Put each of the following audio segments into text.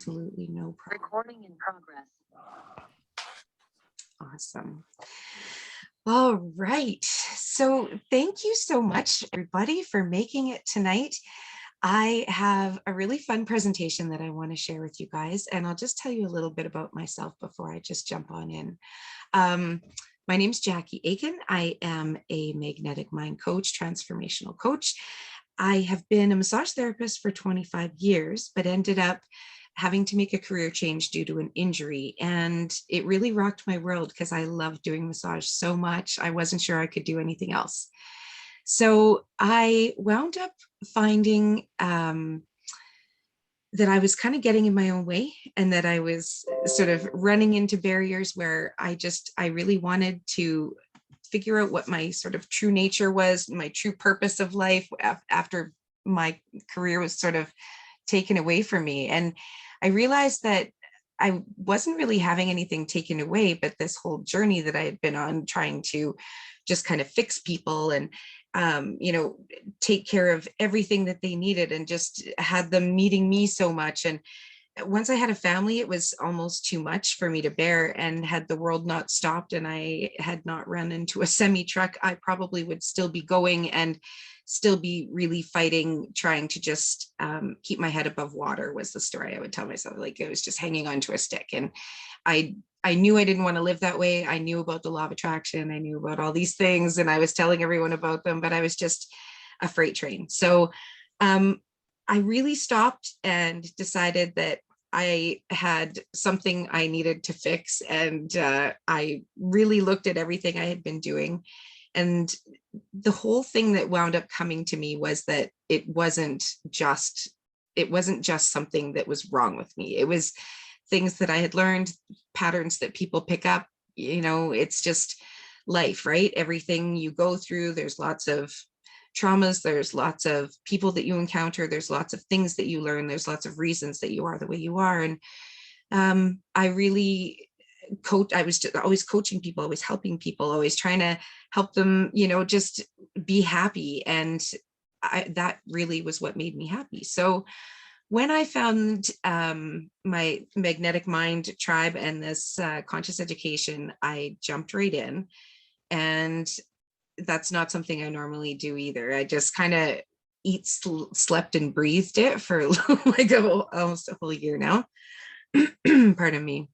Absolutely no problem. Recording in progress. Awesome. All right. So thank you so much, everybody, for making it tonight. I have a really fun presentation that I want to share with you guys, and I'll just tell you a little bit about myself before I just jump on in. My name is Jackie Aiken. I am a magnetic mind coach, transformational coach. I have been a massage therapist for 25 years, but ended up having to make a career change due to an injury. And it really rocked my world because I love doing massage so much. I wasn't sure I could do anything else. So I wound up finding that I was kind of getting in my own way, and that I was sort of running into barriers where I really wanted to figure out what my sort of true nature was, my true purpose of life after my career was sort of taken away from me. And I realized that I wasn't really having anything taken away, but this whole journey that I had been on, trying to just kind of fix people and take care of everything that they needed, and just had them needing me so much. And once I had a family, it was almost too much for me to bear. And had the world not stopped and I had not run into a semi truck, I probably would still be going and still be really fighting, trying to just keep my head above water, was the story I would tell myself. Like, it was just hanging onto a stick. And I knew I didn't want to live that way. I knew about the law of attraction. I knew about all these things, and I was telling everyone about them, but I was just a freight train. So I really stopped and decided that I had something I needed to fix. And I really looked at everything I had been doing. And the whole thing that wound up coming to me was that it wasn't just something that was wrong with me. It was things that I had learned, patterns that people pick up. It's just life, right? Everything you go through, there's lots of traumas, there's lots of people that you encounter, there's lots of things that you learn, there's lots of reasons that you are the way you are. And I really I was just always coaching people, always helping people, always trying to help them, just be happy. And that really was what made me happy. So when I found my magnetic mind tribe and this conscious education, I jumped right in. And that's not something I normally do either. I just kind of slept and breathed it for like almost a whole year now. Pardon me.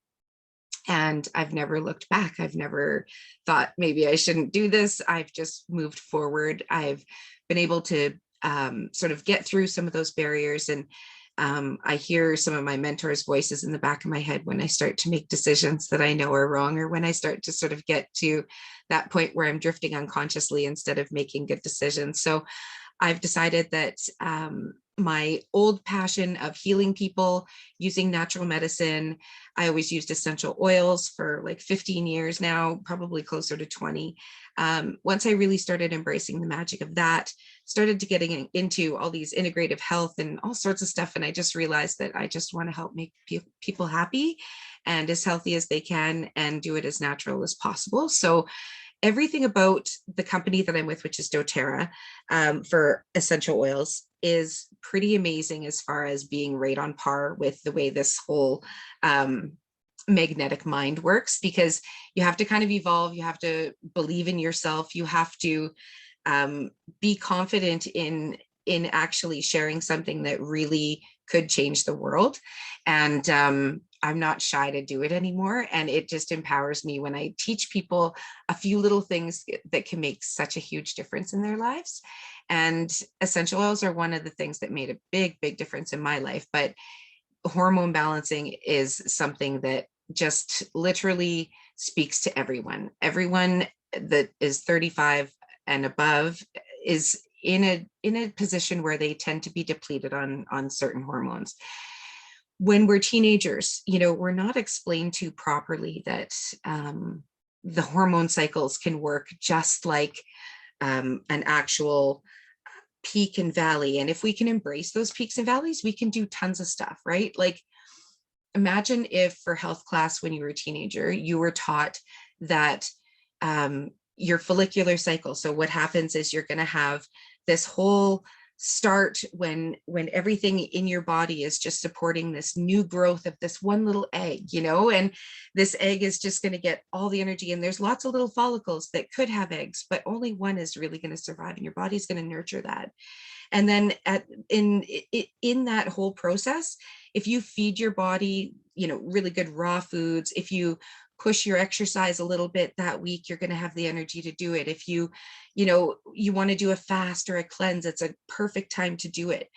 And I've never looked back. I've never thought maybe I shouldn't do this. I've just moved forward. I've been able to sort of get through some of those barriers. And I hear some of my mentors' voices in the back of my head when I start to make decisions that I know are wrong, or when I start to sort of get to that point where I'm drifting unconsciously instead of making good decisions. So I've decided that my old passion of healing people using natural medicine, I always used essential oils for like 15 years now, probably closer to 20. Once I really started embracing the magic of that, started to getting into all these integrative health and all sorts of stuff. And I just realized that I just want to help make people happy and as healthy as they can, and do it as natural as possible. So everything about the company that I'm with, which is doTERRA, for essential oils, is pretty amazing as far as being right on par with the way this whole magnetic mind works, because you have to kind of evolve. You have to believe in yourself. You have to be confident in actually sharing something that really could change the world. And I'm not shy to do it anymore. And it just empowers me when I teach people a few little things that can make such a huge difference in their lives. And essential oils are one of the things that made a big, big difference in my life. But hormone balancing is something that just literally speaks to everyone. Everyone that is 35 and above is in a position where they tend to be depleted on certain hormones. When we're teenagers, we're not explained to properly that the hormone cycles can work just like an actual peak and valley. And if we can embrace those peaks and valleys, we can do tons of stuff, right? Like, imagine if for health class when you were a teenager, you were taught that your follicular cycle. So what happens is you're going to have this whole start when everything in your body is just supporting this new growth of this one little egg, you know, and this egg is just going to get all the energy, and there's lots of little follicles that could have eggs, but only one is really going to survive, and your body's going to nurture that. And then in that whole process, if you feed your body, you know, really good raw foods, if you push your exercise a little bit that week, you're going to have the energy to do it. If you know, you want to do a fast or a cleanse, it's a perfect time to do it.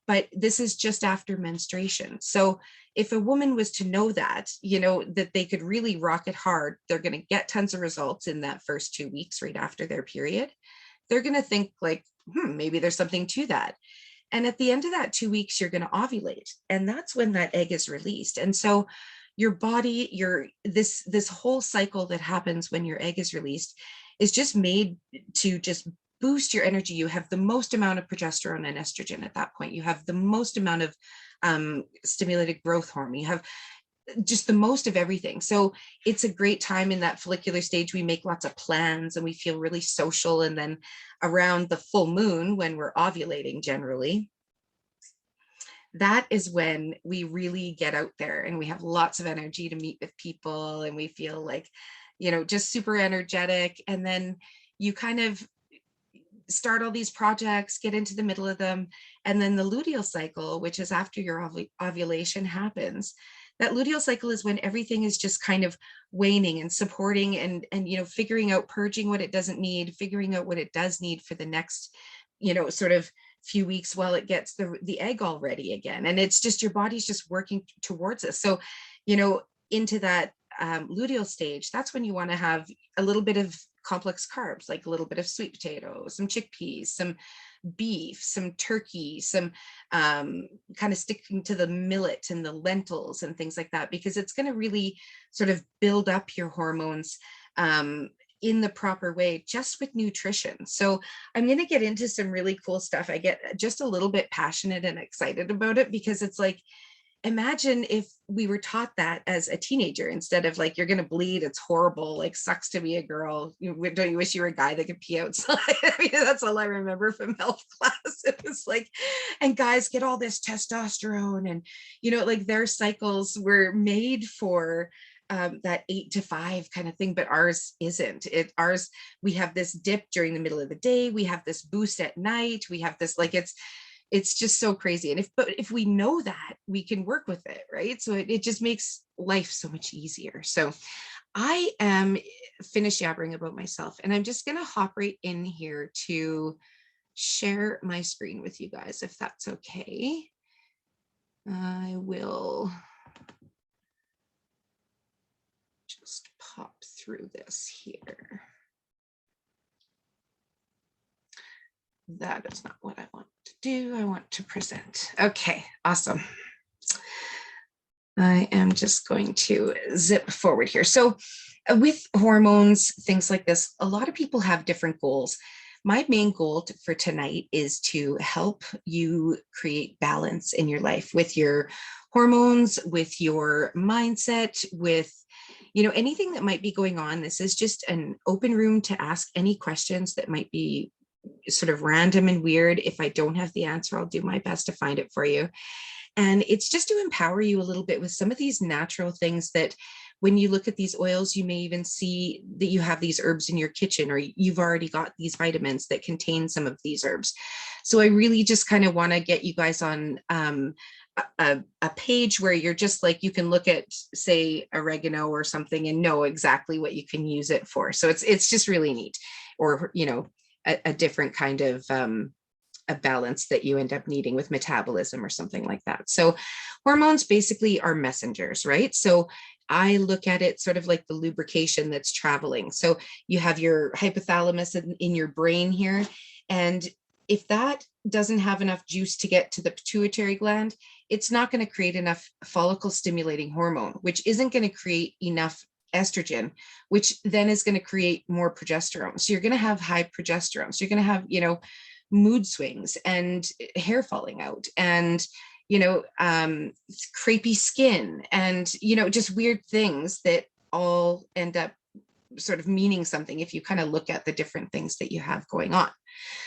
But this is just after menstruation. So if a woman was to know that, you know, that they could really rock it hard, they're going to get tons of results in that first 2 weeks right after their period, they're going to think like, maybe there's something to that. And at the end of that 2 weeks, you're going to ovulate. And that's when that egg is released. And so your body, this whole cycle that happens when your egg is released is just made to just boost your energy. You have the most amount of progesterone and estrogen at that point. You have the most amount of stimulated growth hormone. You have just the most of everything. So it's a great time in that follicular stage. We make lots of plans and we feel really social. And then around the full moon, when we're ovulating generally, that is when we really get out there and we have lots of energy to meet with people, and we feel like, you know, just super energetic. And then you kind of start all these projects, get into the middle of them. And then the luteal cycle, which is after your ovulation happens, that luteal cycle is when everything is just kind of waning and supporting and you know, figuring out, purging what it doesn't need, figuring out what it does need for the next, you know, sort of few weeks while it gets the egg all ready again. And it's just, your body's just working towards us. So, you know, into that luteal stage, that's when you want to have a little bit of complex carbs, like a little bit of sweet potatoes, some chickpeas, some beef, some turkey, some kind of sticking to the millet and the lentils and things like that, because it's going to really sort of build up your hormones in the proper way, just with nutrition. So I'm going to get into some really cool stuff. I get just a little bit passionate and excited about it, because it's like, imagine if we were taught that as a teenager, instead of like, you're going to bleed, it's horrible, like sucks to be a girl. Don't you wish you were a guy that could pee outside? I mean, that's all I remember from health class. It was like, and guys get all this testosterone, and, you know, like their cycles were made for that 8 to 5 kind of thing, but ours isn't. Ours, we have this dip during the middle of the day, we have this boost at night, we have this, like, it's just so crazy. And if we know that, we can work with it, right? So it just makes life so much easier. So I am finished yabbering about myself, and I'm just going to hop right in here to share my screen with you guys, if that's okay. I will just pop through this here. That is not what I want to do. I want to present. Okay, awesome. I am just going to zip forward here. So with hormones, things like this, a lot of people have different goals. My main goal for tonight is to help you create balance in your life with your hormones, with your mindset, with, you know, anything that might be going on. This is just an open room to ask any questions that might be sort of random and weird. If I don't have the answer, I'll do my best to find it for you. And it's just to empower you a little bit with some of these natural things that when you look at these oils, you may even see that you have these herbs in your kitchen, or you've already got these vitamins that contain some of these herbs. So I really just kind of want to get you guys on a page where you're just like, you can look at, say, oregano or something and know exactly what you can use it for. So it's just really neat. Or, you know, a different kind of a balance that you end up needing with metabolism or something like that. So hormones basically are messengers, right? So I look at it sort of like the lubrication that's traveling. So you have your hypothalamus in your brain here. And if that doesn't have enough juice to get to the pituitary gland, it's not going to create enough follicle stimulating hormone, which isn't going to create enough estrogen, which then is going to create more progesterone. So you're going to have high progesterone. So you're going to have, you know, mood swings and hair falling out and, you know, crepey skin and, you know, just weird things that all end up sort of meaning something if you kind of look at the different things that you have going on.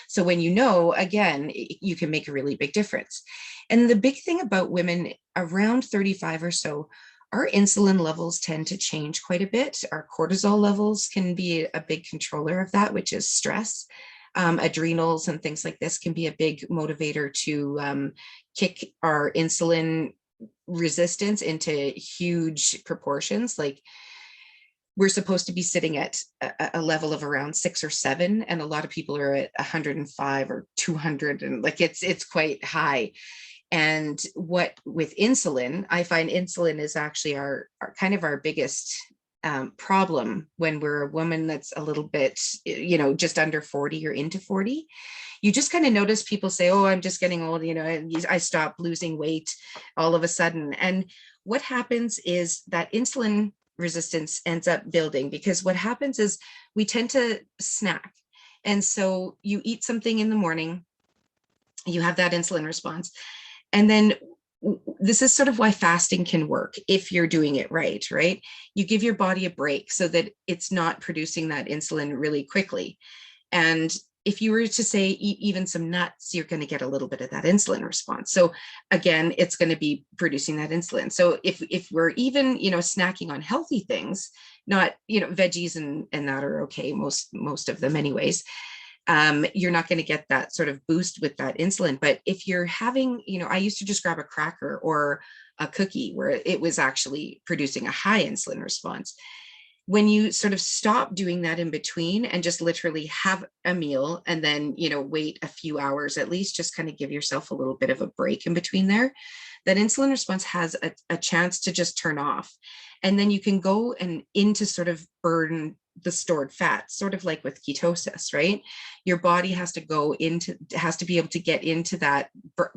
So when you know, again, you can make a really big difference. And the big thing about women around 35 or so, our insulin levels tend to change quite a bit. Our cortisol levels can be a big controller of that, which is stress. Adrenals and things like this can be a big motivator to kick our insulin resistance into huge proportions. Like, we're supposed to be sitting at a level of around 6 or 7, and a lot of people are at 105 or 200, and like it's quite high. And what with insulin, I find insulin is actually our kind of our biggest problem when we're a woman that's a little bit, just under 40 or into 40. You just kind of notice people say, oh, I'm just getting old, I stopped losing weight all of a sudden. And what happens is that insulin resistance ends up building, because what happens is we tend to snack. And so you eat something in the morning, you have that insulin response. And then this is sort of why fasting can work if you're doing it right? You give your body a break so that it's not producing that insulin really quickly. And if you were to say eat even some nuts, you're going to get a little bit of that insulin response. So again, it's going to be producing that insulin. So if we're even, snacking on healthy things, not, veggies and that are okay, most of them anyways, you're not going to get that sort of boost with that insulin. But if you're having, I used to just grab a cracker or a cookie where it was actually producing a high insulin response. When you sort of stop doing that in between and just literally have a meal and then, wait a few hours at least, just kind of give yourself a little bit of a break in between there, that insulin response has a chance to just turn off. And then you can go and into sort of burn the stored fat, sort of like with ketosis, right? Your body has to be able to get into that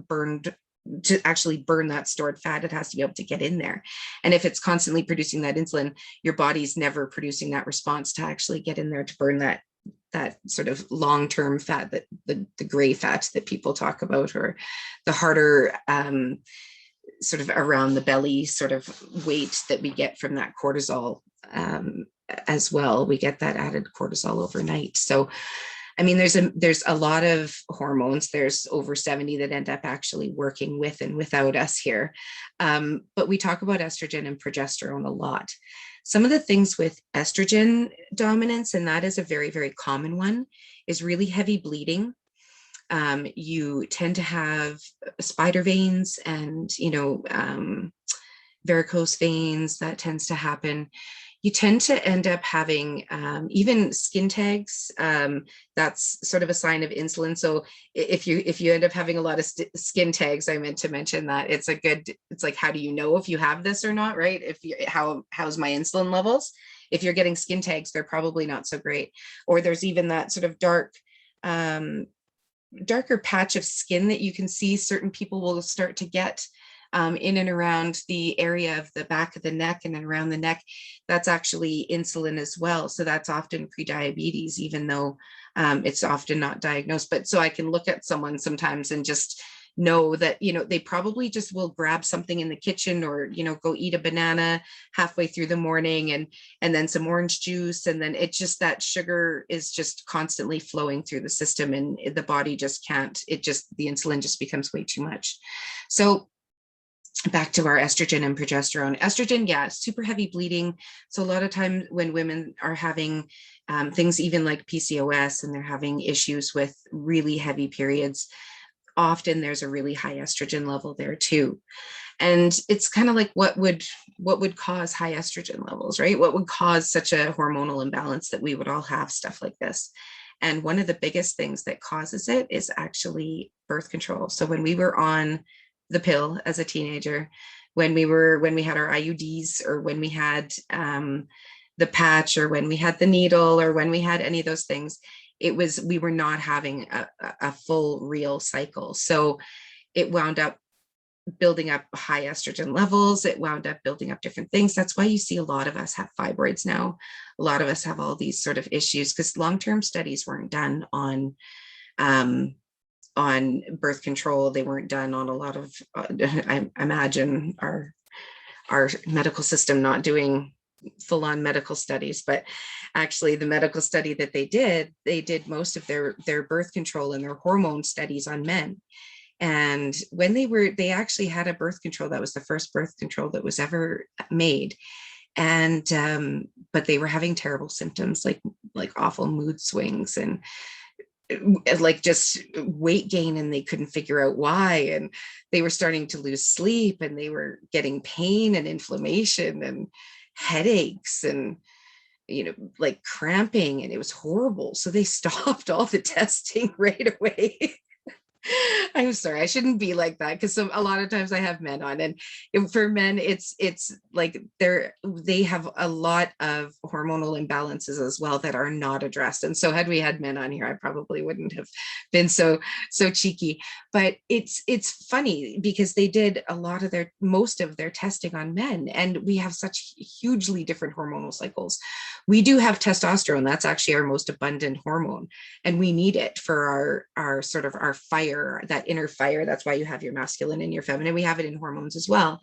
burned, to actually burn that stored fat. It has to be able to get in there. And if it's constantly producing that insulin, your body's never producing that response to actually get in there to burn that sort of long-term fat, that the gray fat that people talk about, or the harder sort of around the belly sort of weight that we get from that cortisol as well. We get that added cortisol overnight. So I mean, there's a lot of hormones. There's over 70 that end up actually working with and without us here. But we talk about estrogen and progesterone a lot. Some of the things with estrogen dominance, and that is a very, very common one, is really heavy bleeding. You tend to have spider veins and, varicose veins. That tends to happen. You tend to end up having even skin tags. That's sort of a sign of insulin. So if you end up having a lot of skin tags, I meant to mention that it's like, how do you know if you have this or not, right? How's my insulin levels? If you're getting skin tags, they're probably not so great. Or there's even that sort of darker patch of skin that you can see certain people will start to get in and around the area of the back of the neck and then around the neck. That's actually insulin as well. So that's often prediabetes, even though it's often not diagnosed. But so I can look at someone sometimes and just know that, they probably just will grab something in the kitchen or, go eat a banana halfway through the morning and then some orange juice. And then it's just that sugar is just constantly flowing through the system and the body just can't, the insulin just becomes way too much. So back to our estrogen and progesterone. Estrogen, yeah, super heavy bleeding. So a lot of times when women are having things even like PCOS and they're having issues with really heavy periods, often there's a really high estrogen level there too. And it's kind of like what would cause high estrogen levels, right? What would cause such a hormonal imbalance that we would all have stuff like this? And one of the biggest things that causes it is actually birth control. So when we were on the pill as a teenager, when we had our IUDs, or when we had the patch, or when we had the needle, or when we had any of those things, we were not having a full real cycle. So it wound up building up high estrogen levels. It wound up building up different things. That's why you see a lot of us have fibroids now. A lot of us have all these sort of issues because long-term studies weren't done on birth control. They weren't done on a lot of, I imagine our medical system not doing full-on medical studies, but actually the medical study that they did most of their birth control and their hormone studies on men. And when they actually had a birth control that was the first birth control that was ever made. And but they were having terrible symptoms, like awful mood swings and like just weight gain, and they couldn't figure out why. And they were starting to lose sleep, and they were getting pain and inflammation and headaches and like cramping, and it was horrible. So they stopped all the testing right away. I'm sorry, I shouldn't be like that, because a lot of times I have men on, and for men, it's like they have a lot of hormonal imbalances as well that are not addressed. And so had we had men on here, I probably wouldn't have been so cheeky. But it's funny because they did most of their testing on men, and we have such hugely different hormonal cycles. We do have testosterone. That's actually our most abundant hormone, and we need it for our sort of our fire, that inner fire. That's why you have your masculine and your feminine. We have it in hormones as well,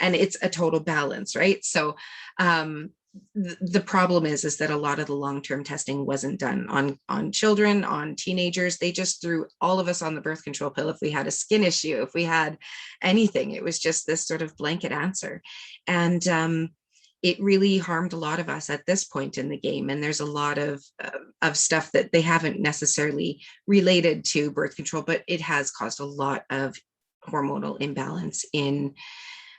and it's a total balance, right? So the problem is that a lot of the long-term testing wasn't done on children, on teenagers. They just threw all of us on the birth control pill if we had a skin issue, if we had anything. It was just this sort of blanket answer. And it really harmed a lot of us at this point in the game. And there's a lot of stuff that they haven't necessarily related to birth control, but it has caused a lot of hormonal imbalance in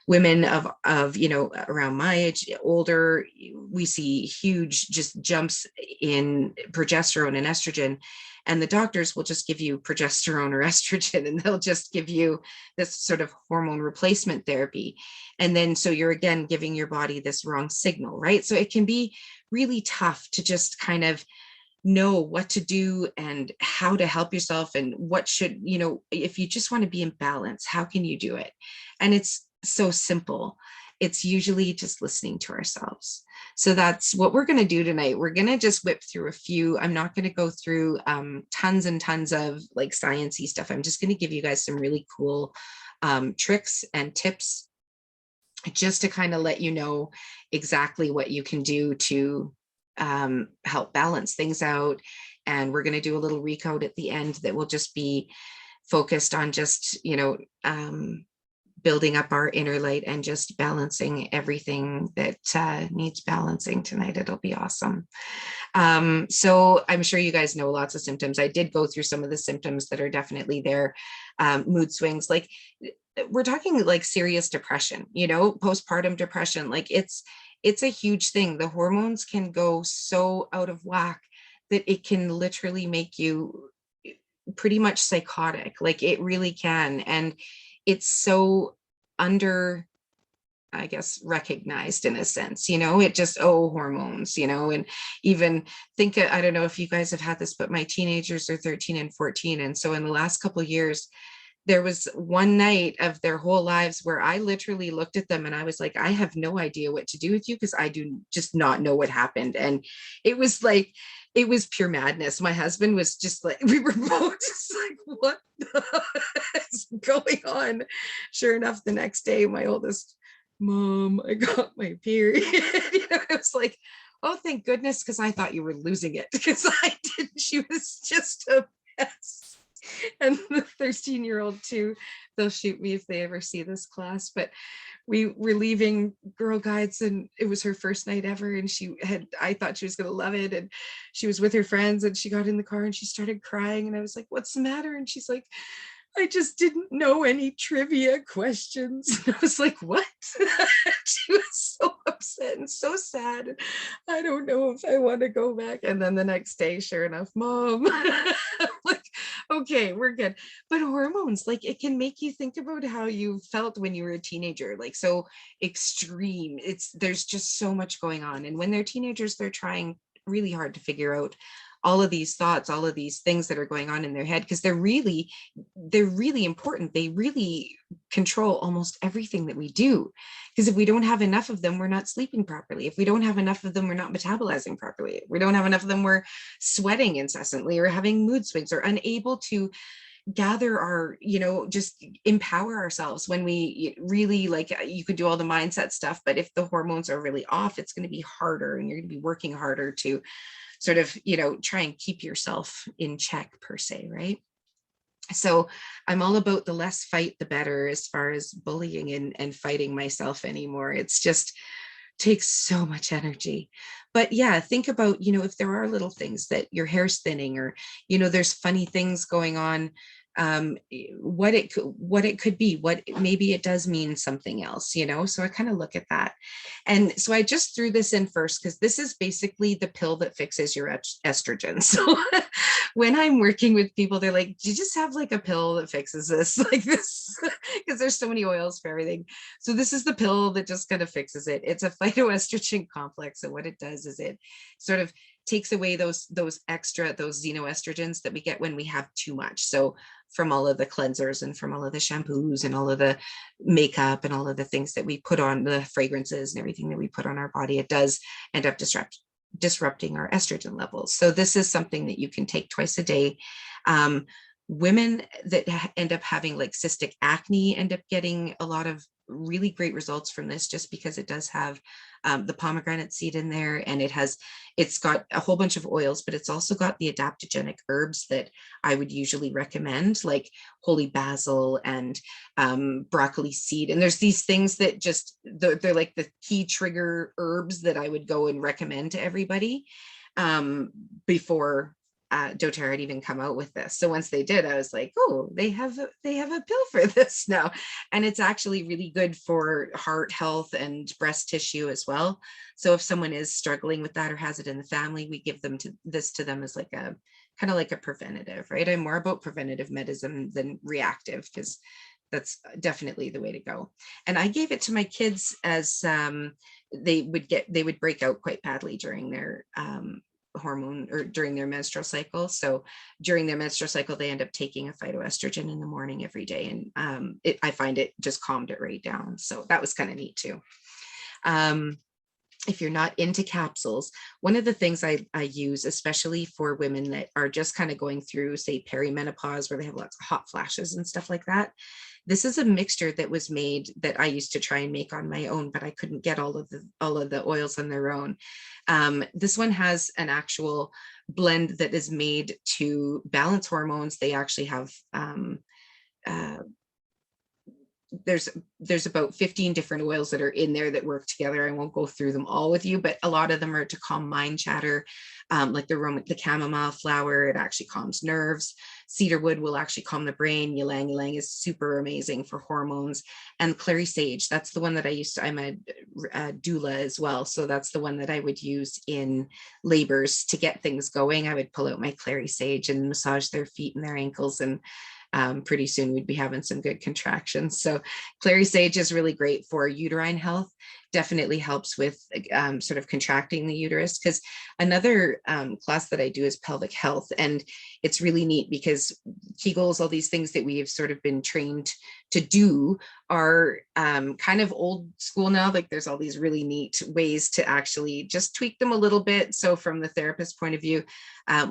women of around my age, older. We see huge just jumps in progesterone and estrogen, and the doctors will just give you progesterone or estrogen, and they'll just give you this sort of hormone replacement therapy. And then so you're again giving your body this wrong signal, right? So it can be really tough to just kind of know what to do and how to help yourself, and what should, if you just want to be in balance, how can you do it? And it's so simple. It's usually just listening to ourselves. So that's what we're going to do tonight. We're going to just whip through a few. I'm not going to go through tons and tons of like sciencey stuff. I'm just going to give you guys some really cool tricks and tips, just to kind of let you know exactly what you can do to help balance things out. And we're going to do a little recode at the end that will just be focused on just, building up our inner light and just balancing everything that needs balancing tonight. It'll be awesome. So I'm sure you guys know lots of symptoms. I did go through some of the symptoms that are definitely there. Mood swings, like we're talking like serious depression, postpartum depression. Like it's a huge thing. The hormones can go so out of whack that it can literally make you pretty much psychotic. Like it really can. And it's so under, I guess, recognized in a sense, it just, hormones, and even think, I don't know if you guys have had this, but my teenagers are 13 and 14. And so in the last couple of years, there was one night of their whole lives where I literally looked at them and I was like, I have no idea what to do with you, because I do just not know what happened. And it was pure madness. My husband was just like, we were both just like, what is going on? Sure enough, the next day, my oldest, Mom, I got my period. It was like, oh, thank goodness, because I thought you were losing it, because I didn't. She was just a mess. And the 13-year-old too, they'll shoot me if they ever see this class, but we were leaving Girl Guides and it was her first night ever, and I thought she was going to love it, and she was with her friends, and she got in the car and she started crying, and I was like, what's the matter? And she's like, I just didn't know any trivia questions. And I was like, what? She was so upset and so sad. I don't know if I want to go back. And then the next day, sure enough, Mom, like, okay, we're good. But hormones, like it can make you think about how you felt when you were a teenager, like so extreme. There's just so much going on. And when they're teenagers, they're trying really hard to figure out all of these thoughts, all of these things that are going on in their head, because they're really important. They really control almost everything that we do. Because if we don't have enough of them, we're not sleeping properly. If we don't have enough of them, we're not metabolizing properly. If we don't have enough of them, we're sweating incessantly or having mood swings or unable to gather our, just empower ourselves when we really, like, you could do all the mindset stuff, but if the hormones are really off, it's going to be harder, and you're going to be working harder to sort of, try and keep yourself in check per se, right? So I'm all about the less fight, the better, as far as bullying and fighting myself anymore. It's just takes so much energy. But yeah, think about, if there are little things that your hair's thinning, or, there's funny things going on, what it could be, what maybe it does mean something else, so I kind of look at that. And so I just threw this in first because this is basically the pill that fixes your estrogen. So when I'm working with people, they're like, do you just have like a pill that fixes this, like this? Because there's so many oils for everything. So this is the pill that just kind of fixes it. It's a phytoestrogen complex. And what it does is it sort of takes away those xenoestrogens that we get when we have too much. So from all of the cleansers and from all of the shampoos and all of the makeup and all of the things that we put on, the fragrances and everything that we put on our body, it does end up disrupting our estrogen levels. So this is something that you can take twice a day. Women that end up having like cystic acne end up getting a lot of really great results from this, just because it does have the pomegranate seed in there, and it's got a whole bunch of oils, but it's also got the adaptogenic herbs that I would usually recommend, like holy basil and broccoli seed. And there's these things that just, they're like the key trigger herbs that I would go and recommend to everybody before doTERRA had even come out with this. So once they did, I was like, oh, they have a pill for this now. And it's actually really good for heart health and breast tissue as well. So if someone is struggling with that or has it in the family, we give this to them as like a kind of like a preventative, right? I'm more about preventative medicine than reactive, because that's definitely the way to go. And I gave it to my kids as they would break out quite badly during their hormone, or during their menstrual cycle. So during their menstrual cycle, they end up taking a phytoestrogen in the morning every day. And I find it just calmed it right down. So that was kind of neat too. If you're not into capsules, one of the things I use, especially for women that are just kind of going through, say, perimenopause, where they have lots of hot flashes and stuff like that, this is a mixture that was made that I used to try and make on my own, but I couldn't get all of the oils on their own. This one has an actual blend that is made to balance hormones. They actually have there's about 15 different oils that are in there that work together. I won't go through them all with you, but a lot of them are to calm mind chatter, like the chamomile flower. It actually calms nerves. Cedarwood will actually calm the brain. Ylang ylang is super amazing for hormones. And Clary Sage, that's the one that I'm a doula as well. So that's the one that I would use in labors to get things going. I would pull out my Clary Sage and massage their feet and their ankles, and pretty soon we'd be having some good contractions. So Clary Sage is really great for uterine health. Definitely helps with sort of contracting the uterus, because another class that I do is pelvic health. And it's really neat because Kegels, all these things that we have sort of been trained to do, are kind of old school now. Like there's all these really neat ways to actually just tweak them a little bit. So from the therapist point of view,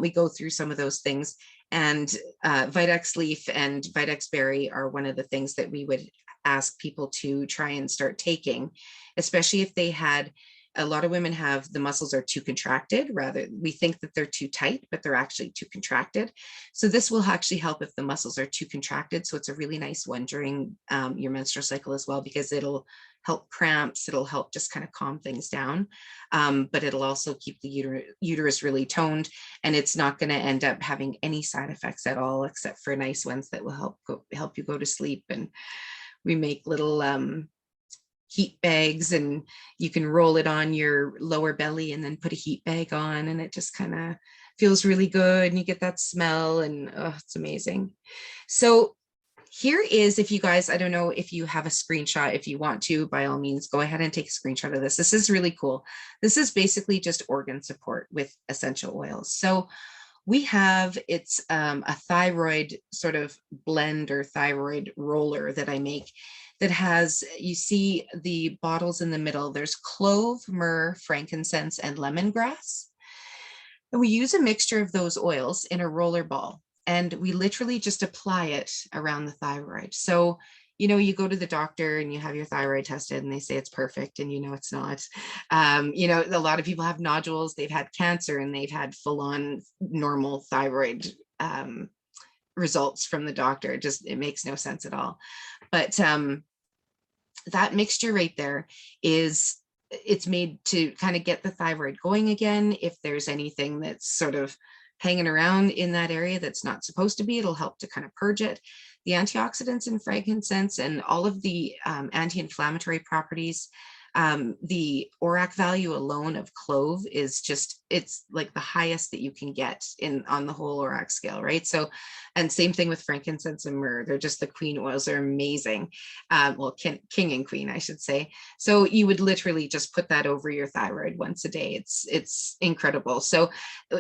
we go through some of those things. And Vitex leaf and Vitex berry are one of the things that we would ask people to try and start taking, especially if they had, a lot of women have, the muscles are too contracted. Rather, we think that they're too tight, but they're actually too contracted. So this will actually help if the muscles are too contracted. So it's a really nice one during your menstrual cycle as well, because it'll help cramps. It'll help just kind of calm things down. But it'll also keep the uterus really toned, and it's not going to end up having any side effects at all, except for nice ones that will help you go to sleep. And we make little heat bags, and you can roll it on your lower belly and then put a heat bag on, and it just kind of feels really good, and you get that smell, and oh, it's amazing. So here is, if you guys, I don't know if you have a screenshot. If you want to, by all means, go ahead and take a screenshot of this. This is really cool. This is basically just organ support with essential oils. So we have, it's a thyroid sort of blend or thyroid roller that I make, that has, you see the bottles in the middle, there's clove, myrrh, frankincense, and lemongrass. And we use a mixture of those oils in a roller ball. and we literally just apply it around the thyroid. So, you know, you go to the doctor and you have your thyroid tested and they say it's perfect, and you know it's not. You know, a lot of people have nodules, they've had cancer, and they've had full-on normal thyroid results from the doctor. It makes no sense at all. But that mixture right there it's made to kind of get the thyroid going again. If there's anything that's sort of hanging around in that area that's not supposed to be, it'll help to kind of purge it. The antioxidants in frankincense and all of the anti-inflammatory properties, the ORAC value alone of clove is just, it's like the highest that you can get on the whole ORAC scale, right? So, and same thing with frankincense and myrrh. They're just, the queen oils are amazing. Well, king and queen, I should say. So you would literally just put that over your thyroid once a day. It's incredible. So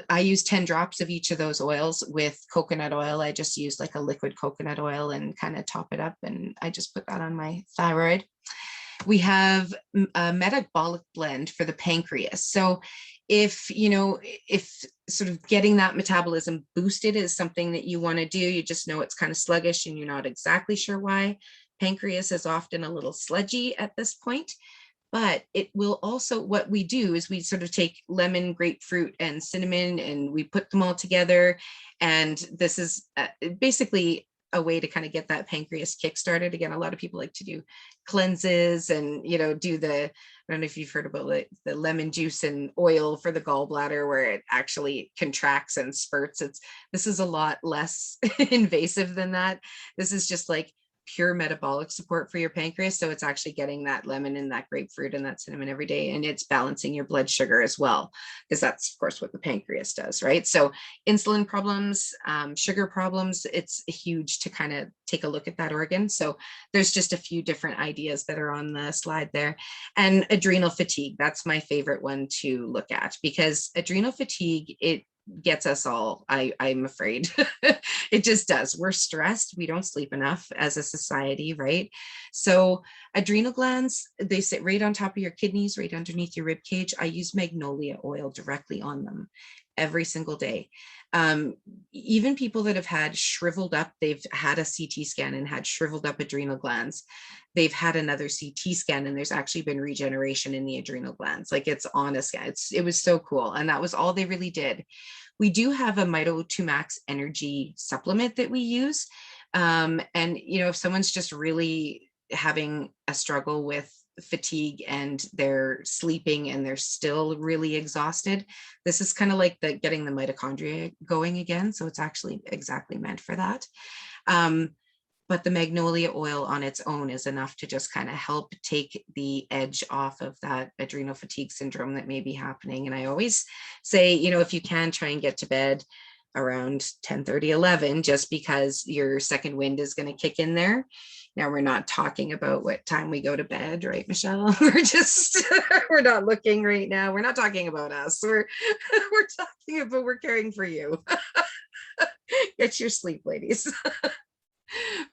I use 10 drops of each of those oils with coconut oil. I just use like a liquid coconut oil and kind of top it up, and I just put that on my thyroid. We have a metabolic blend for the pancreas. So if, you know, if sort of getting that metabolism boosted is something that you want to do, you just know it's kind of sluggish and you're not exactly sure why. Pancreas is often a little sludgy at this point, but it will also, what we do is we sort of take lemon, grapefruit, and cinnamon, and we put them all together. And this is basically a way to kind of get that pancreas kick-started. Again, a lot of people like to do cleanses and, you know, do I don't know if you've heard about the lemon juice and oil for the gallbladder, where it actually contracts and spurts. This is a lot less invasive than that. This is just like pure metabolic support for your pancreas. So it's actually getting that lemon and that grapefruit and that cinnamon every day, and it's balancing your blood sugar as well, because that's of course what the pancreas does, right? So insulin problems, sugar problems, it's huge to kind of take a look at that organ. So there's just a few different ideas that are on the slide there. And adrenal fatigue, that's my favorite one to look at, because adrenal fatigue, it gets us all, I'm afraid. It just does. We're stressed. We don't sleep enough as a society, right? So adrenal glands, they sit right on top of your kidneys, right underneath your rib cage. I use magnolia oil directly on them every single day. Even people that have had shriveled up, they've had a CT scan and had shriveled up adrenal glands, they've had another CT scan and there's actually been regeneration in the adrenal glands. Like, it's on a scan. It was so cool. And that was all they really did. We do have a Mito 2 Max energy supplement that we use. And, you know, if someone's just really having a struggle with fatigue and they're sleeping and they're still really exhausted, this is kind of like getting the mitochondria going again. So it's actually exactly meant for that. But the magnolia oil on its own is enough to just kind of help take the edge off of that adrenal fatigue syndrome that may be happening. And I always say, you know, if you can, try and get to bed around 10:30, 11, just because your second wind is going to kick in there. Now, we're not talking about what time we go to bed, right, Michelle? We're not looking right now. We're not talking about us. We're talking about, we're caring for you. Get your sleep, ladies.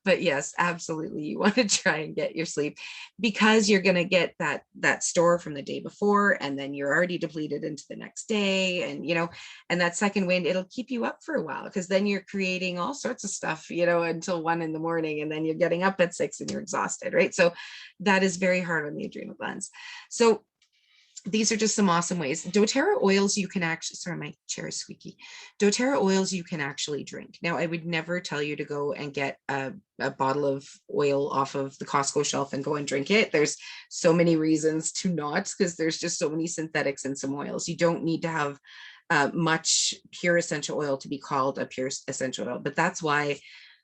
But yes, absolutely, you want to try and get your sleep, because you're going to get that store from the day before, and then you're already depleted into the next day. And, you know, and that second wind, it'll keep you up for a while, because then you're creating all sorts of stuff, you know, until 1 a.m, and then you're getting up at 6 and you're exhausted, right? So that is very hard on the adrenal glands. So these are just some awesome ways. doTERRA oils you can actually, sorry, my chair is squeaky. doTERRA oils you can actually drink. Now, I would never tell you to go and get a bottle of oil off of the Costco shelf and go and drink it. There's so many reasons to not, because there's just so many synthetics in some oils. You don't need to have much pure essential oil to be called a pure essential oil. But that's why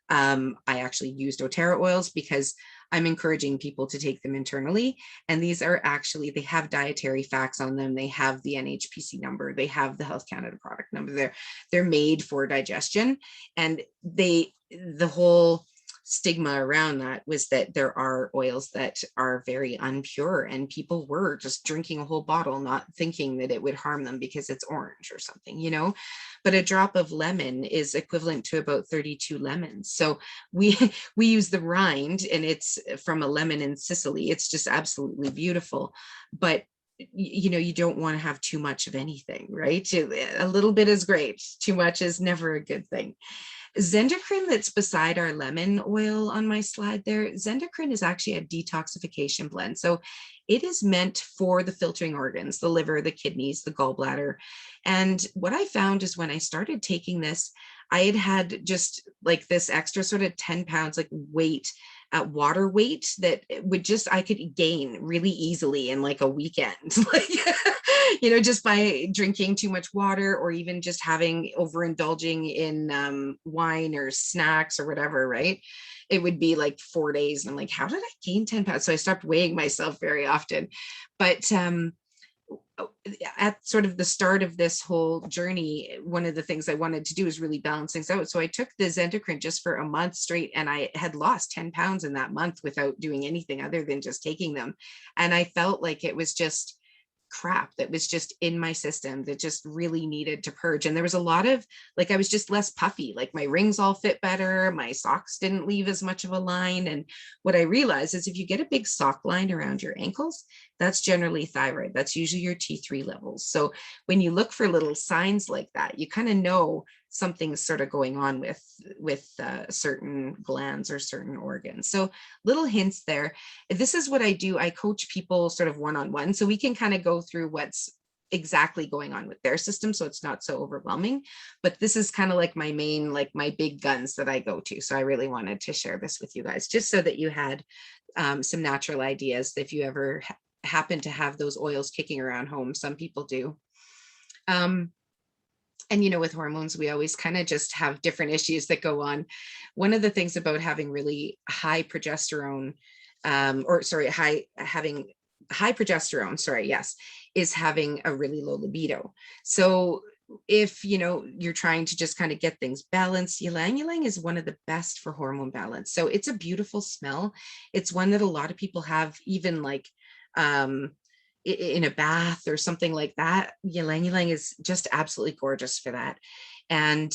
I actually use doTERRA oils, because I'm encouraging people to take them internally. And these are actually, they have dietary facts on them. They have the NHPC number. They have the Health Canada product number. They're made for digestion. And the whole stigma around that was that there are oils that are very unpure, and people were just drinking a whole bottle, not thinking that it would harm them because it's orange or something, you know. But a drop of lemon is equivalent to about 32 lemons. So we use the rind, and it's from a lemon in Sicily. It's just absolutely beautiful. But you know, you don't want to have too much of anything, right? A little bit is great. Too much is never a good thing. Zendocrine that's beside our lemon oil on my slide there, Zendocrine is actually a detoxification blend. So it is meant for the filtering organs, the liver, the kidneys, the gallbladder. And what I found is when I started taking this, I had just like this extra sort of 10 pounds like weight, water weight that would just, I could gain really easily in like a weekend, like, just by drinking too much water or even just having overindulging in wine or snacks or whatever, right? It would be like 4 days. And I'm like, how did I gain 10 pounds? So I stopped weighing myself very often. But at sort of the start of this whole journey, one of the things I wanted to do is really balance things out. So I took the Zendocrine just for a month straight, and I had lost 10 pounds in that month without doing anything other than just taking them. And I felt like it was just crap that was just in my system that just really needed to purge. And there was a lot of, like, I was just less puffy, like my rings all fit better, my socks didn't leave as much of a line. And what I realized is if you get a big sock line around your ankles, that's generally thyroid. That's usually your T3 levels. So when you look for little signs like that, you kind of know something's sort of going on with certain glands or certain organs. So little hints there. This is what I do. I coach people sort of one-on-one, so we can kind of go through what's exactly going on with their system, so it's not so overwhelming. But this is kind of like my main, like my big guns that I go to. So I really wanted to share this with you guys, just so that you had some natural ideas if you ever happen to have those oils kicking around home. Some people do. And, with hormones, we always kind of just have different issues that go on. One of the things about having really high progesterone, having high progesterone, yes, is having a really low libido. So if, you're trying to just kind of get things balanced, ylang ylang is one of the best for hormone balance. So it's a beautiful smell. It's one that a lot of people have, even like, in a bath or something like that. Ylang ylang is just absolutely gorgeous for that. And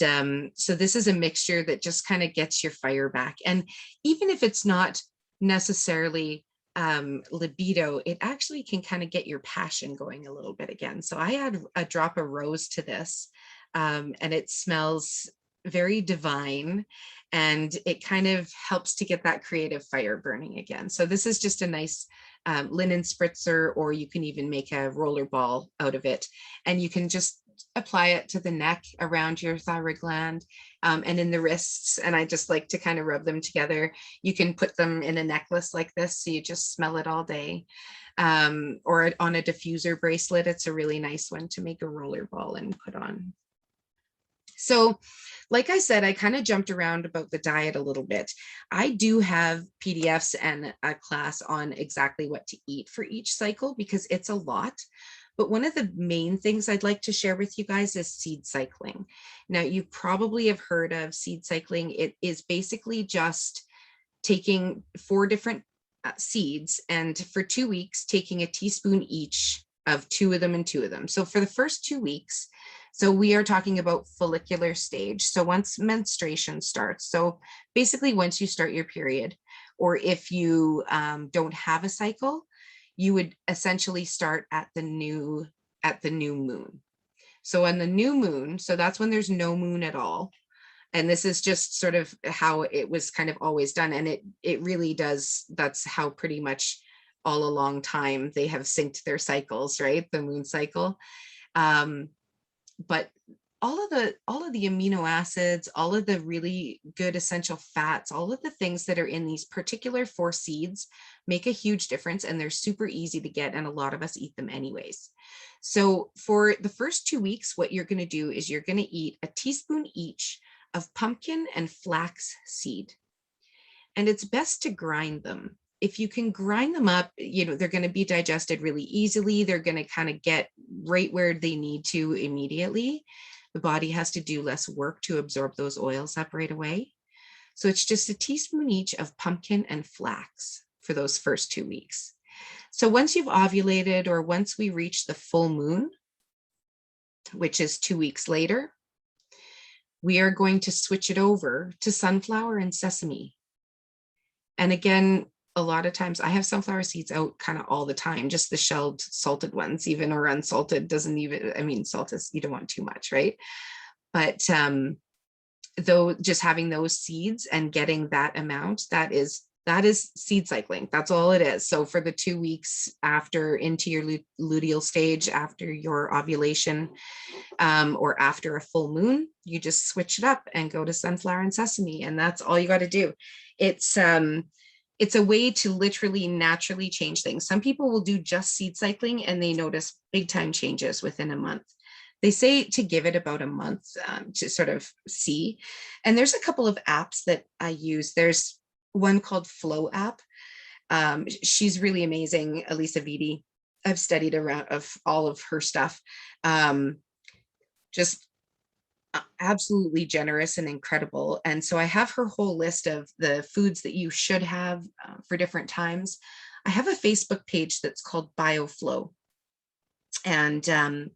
so this is a mixture that just kind of gets your fire back. And even if it's not necessarily libido, it actually can kind of get your passion going a little bit again. So I add a drop of rose to this, and it smells very divine, and it kind of helps to get that creative fire burning again. So this is just a nice linen spritzer, or you can even make a roller ball out of it, and you can just apply it to the neck, around your thyroid gland, and in the wrists. And I just like to kind of rub them together. You can put them in a necklace like this, so you just smell it all day, or on a diffuser bracelet. It's a really nice one to make a roller ball and put on. So like I said, I kind of jumped around about the diet a little bit. I do have PDFs and a class on exactly what to eat for each cycle, because it's a lot. But one of the main things I'd like to share with you guys is seed cycling. Now, you probably have heard of seed cycling. It is basically just taking 4 different seeds, and for 2 weeks, taking a teaspoon each of 2 of them and 2 of them. So for the first 2 weeks, so we are talking about follicular stage. So once menstruation starts, so basically once you start your period, or if you don't have a cycle, you would essentially start at the new moon. So on the new moon, so that's when there's no moon at all. And this is just sort of how it was kind of always done. And it really does, that's how pretty much all a long time they have synced their cycles, right? The moon cycle. But all of the amino acids, all of the really good essential fats, all of the things that are in these particular 4 seeds make a huge difference, and they're super easy to get, and a lot of us eat them anyways. So for the first 2 weeks, what you're going to do is you're going to eat a teaspoon each of pumpkin and flax seed. And it's best to grind them. If you can grind them up, they're going to be digested really easily. They're going to kind of get right where they need to immediately. The body has to do less work to absorb those oils up right away. So it's just a teaspoon each of pumpkin and flax for those first 2 weeks. So once you've ovulated, or once we reach the full moon, which is 2 weeks later, we are going to switch it over to sunflower and sesame. And again, a lot of times I have sunflower seeds out kind of all the time, just the shelled salted ones, even, or unsalted doesn't even, salt is, you don't want too much, right? But though, just having those seeds and getting that amount, that is seed cycling. That's all it is. So for the 2 weeks after, into your luteal stage, after your ovulation, or after a full moon, you just switch it up and go to sunflower and sesame, and that's all you got to do. It's a way to literally naturally change things. Some people will do just seed cycling and they notice big time changes within a month. They say to give it about a month, to sort of see. And there's a couple of apps that I use. There's one called Flow app. She's really amazing, Elisa Vitti. I've studied around of all of her stuff. Just absolutely generous and incredible. And so I have her whole list of the foods that you should have for different times. I have a Facebook page that's called BioFlow. And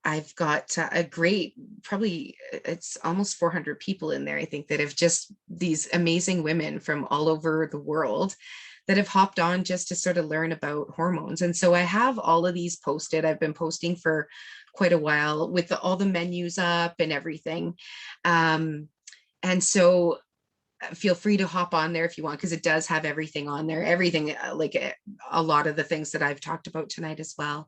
I've got a great, probably it's almost 400 people in there, I think, that have just these amazing women from all over the world that have hopped on just to sort of learn about hormones. And so I have all of these posted. I've been posting for quite a while with all the menus up and everything. And so feel free to hop on there if you want, because it does have everything on there, everything, like a lot of the things that I've talked about tonight as well.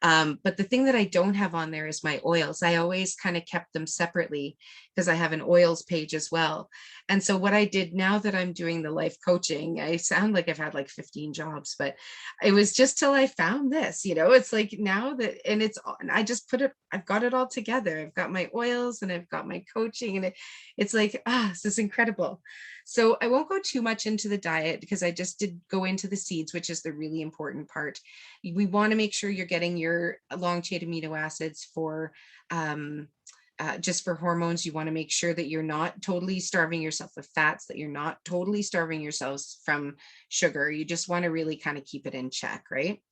But the thing that I don't have on there is my oils. I always kind of kept them separately because I have an oils page as well. And so what I did, now that I'm doing the life coaching, I sound like I've had like 15 jobs, but it was just till I found this, it's like now that, and I just put it, I've got it all together. I've got my oils and I've got my coaching, and it's like, this is incredible. So I won't go too much into the diet because I just did go into the seeds, which is the really important part. We want to make sure you're getting your long chain amino acids for just for hormones. You want to make sure that you're not totally starving yourself of fats, that you're not totally starving yourselves from sugar. You just want to really kind of keep it in check, right?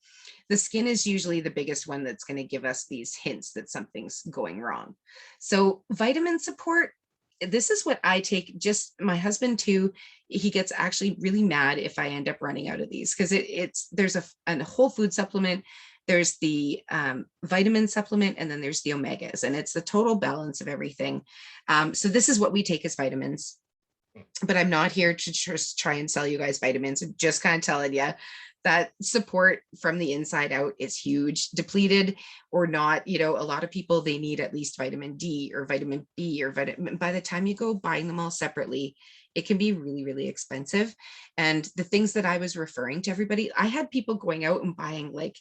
The skin is usually the biggest one that's going to give us these hints that something's going wrong. So vitamin support, this is what I take. Just my husband too, he gets actually really mad if I end up running out of these, because there's a whole food supplement, there's the vitamin supplement, and then there's the omegas, and it's the total balance of everything. So this is what we take as vitamins, but I'm not here to just try and sell you guys vitamins. I'm just kind of telling you that support from the inside out is huge. Depleted or not, a lot of people, they need at least vitamin D or vitamin B or vitamin. By the time you go buying them all separately, it can be really, really expensive. And the things that I was referring to everybody, I had people going out and buying like,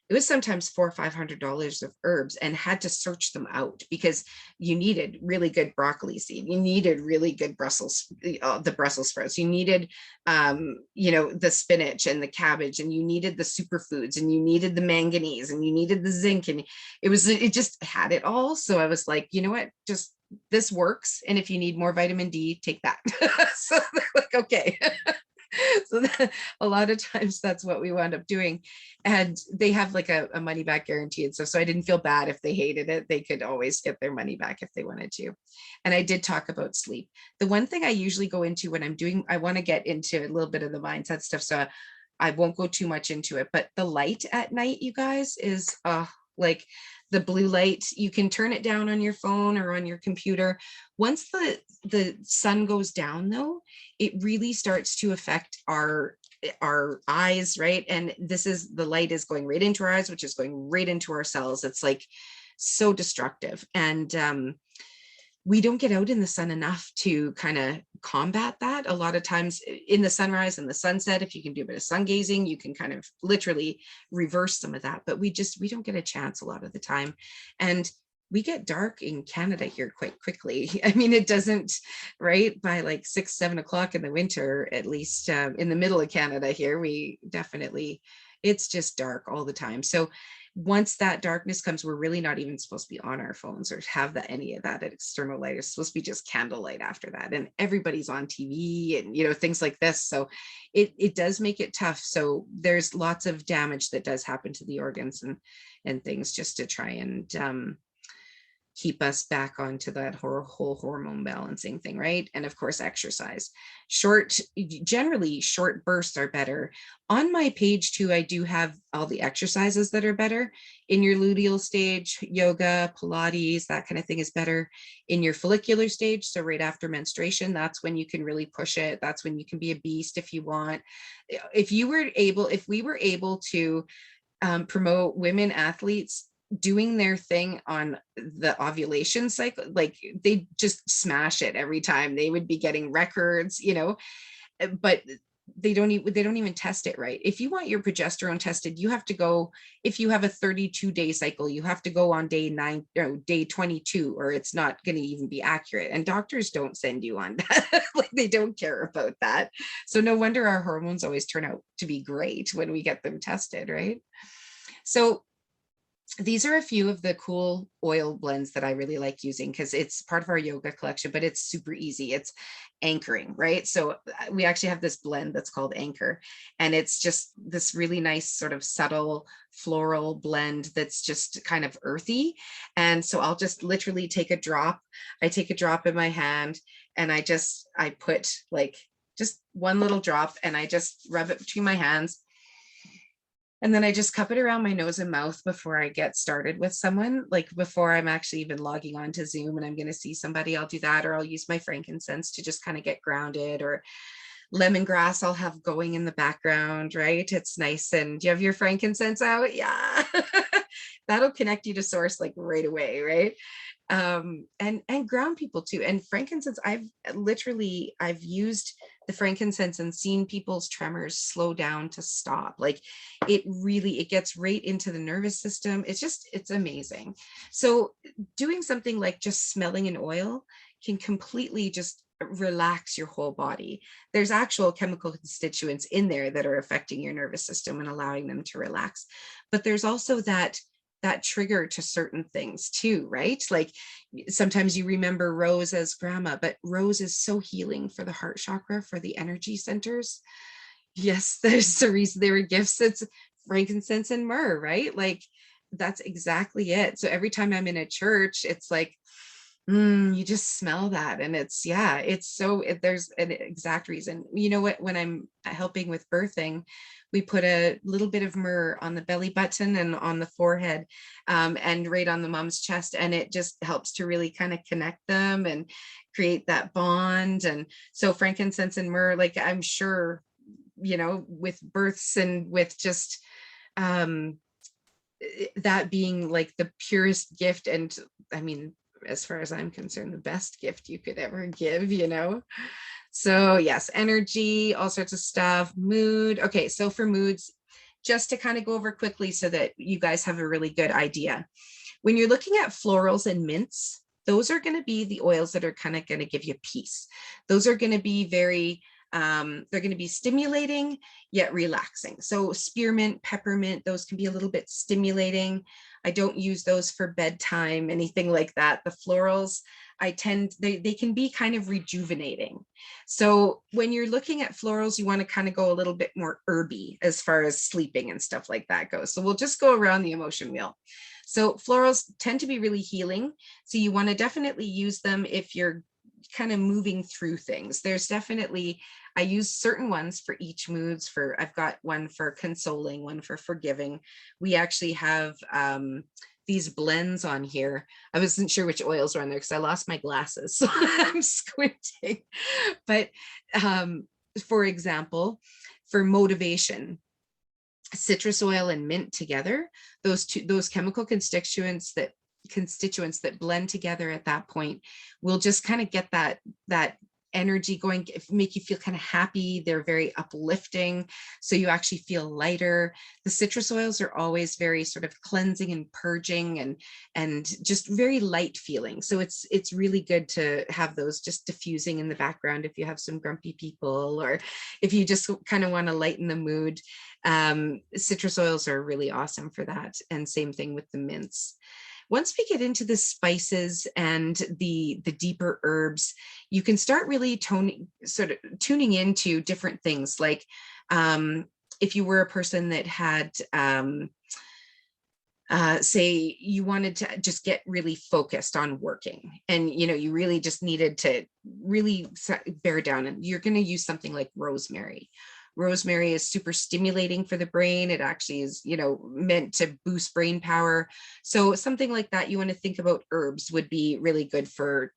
it was sometimes $400 or $500 of herbs, and had to search them out because you needed really good broccoli seed. You needed really good the Brussels sprouts. You needed, the spinach and the cabbage, and you needed the superfoods, and you needed the manganese, and you needed the zinc. And it just had it all. So I was like, you know what, just this works. And if you need more vitamin D, take that. So they're like, okay. So a lot of times that's what we wound up doing. And they have like a money back guarantee and stuff. So I didn't feel bad if they hated it. They could always get their money back if they wanted to. And I did talk about sleep. The one thing I usually go into when I want to get into a little bit of the mindset stuff. So I won't go too much into it, but the light at night, you guys, is like the blue light. You can turn it down on your phone or on your computer. Once the sun goes down though, it really starts to affect our eyes, right? And the light is going right into our eyes, which is going right into our cells. It's like so destructive. And we don't get out in the sun enough to kind of combat that. A lot of times in the sunrise and the sunset, if you can do a bit of sun gazing, you can kind of literally reverse some of that. But we don't get a chance a lot of the time. And we get dark in Canada here quite quickly. I mean, it doesn't, right? By like 6, 7 o'clock in the winter, at least in the middle of Canada here, it's just dark all the time. So once that darkness comes, we're really not even supposed to be on our phones or have any of that external light. It's supposed to be just candlelight after that. And everybody's on TV and, things like this. So it does make it tough. So there's lots of damage that does happen to the organs and things, just to try and keep us back onto that whole hormone balancing thing, right? And of course, exercise. Generally short bursts are better. On my page too, I do have all the exercises that are better. In your luteal stage, yoga, Pilates, that kind of thing is better. In your follicular stage, so right after menstruation, that's when you can really push it. That's when you can be a beast if you want. If we were able to promote women athletes doing their thing on the ovulation cycle, like they just smash it every time, they would be getting records, but they don't even test it right. If you want your progesterone tested, you have to go, if you have a 32-day cycle, you have to go on day 9 or day 22, or it's not going to even be accurate. And doctors don't send you on that. Like they don't care about that. So no wonder our hormones always turn out to be great when we get them tested, right? So these are a few of the cool oil blends that I really like using because it's part of our yoga collection, but it's super easy. It's anchoring, right? So we actually have this blend that's called Anchor, and it's just this really nice sort of subtle floral blend that's just kind of earthy. And so I'll just literally take a drop. I take a drop in my hand and I put like just one little drop and I just rub it between my hands. And then I just cup it around my nose and mouth before I get started with someone, like before I'm actually even logging on to Zoom and I'm going to see somebody, I'll do that, or I'll use my frankincense to just kind of get grounded, or lemongrass I'll have going in the background, right? It's nice. And do you have your frankincense out? Yeah. That'll connect you to source like right away, right? And ground people too. And frankincense, I've used the frankincense and seen people's tremors slow down to stop. Like it gets right into the nervous system. It's amazing. So doing something like just smelling an oil can completely just relax your whole body. There's actual chemical constituents in there that are affecting your nervous system and allowing them to relax. But there's also that trigger to certain things too, right? Like sometimes you remember Rose as grandma, but Rose is so healing for the heart chakra, for the energy centers. Yes, there's the reason they were gifts. It's frankincense and myrrh, right? Like that's exactly it. So every time I'm in a church, it's like, you just smell that. And there's an exact reason. You know what, when I'm helping with birthing, we put a little bit of myrrh on the belly button and on the forehead, and right on the mom's chest. And it just helps to really kind of connect them and create that bond. And so frankincense and myrrh, like I'm sure, with births and with just, that being like the purest gift. And I mean, as far as I'm concerned, the best gift you could ever give, So yes, energy, all sorts of stuff, mood. Okay, so for moods, just to kind of go over quickly so that you guys have a really good idea. When you're looking at florals and mints, those are going to be the oils that are kind of going to give you peace. Those are going to be they're going to be stimulating yet relaxing. So spearmint, peppermint, those can be a little bit stimulating. I don't use those for bedtime, anything like that. The florals, they can be kind of rejuvenating. So when you're looking at florals, you want to kind of go a little bit more herby as far as sleeping and stuff like that goes. So we'll just go around the emotion wheel. So florals tend to be really healing. So you want to definitely use them if you're kind of moving through things. There's definitely, I use certain ones for each moods. I've got one for consoling, one for forgiving. We actually have these blends on here. I wasn't sure which oils were on there because I lost my glasses, so I'm squinting. But for example, for motivation, citrus oil and mint together, those chemical constituents that blend together at that point will just kind of get that energy going, make you feel kind of happy. They're very uplifting, so you actually feel lighter. The citrus oils are always very sort of cleansing and purging and just very light feeling. So it's really good to have those just diffusing in the background if you have some grumpy people, or if you just kind of want to lighten the mood. Citrus oils are really awesome for that, and same thing with the mints. Once we get into the spices and the deeper herbs, you can start really tuning into different things. Like if you were a person that had say you wanted to just get really focused on working, and you really just needed to really bear down, and you're going to use something like rosemary. Rosemary is super stimulating for the brain. It actually is, meant to boost brain power. So something like that, you want to think about herbs would be really good for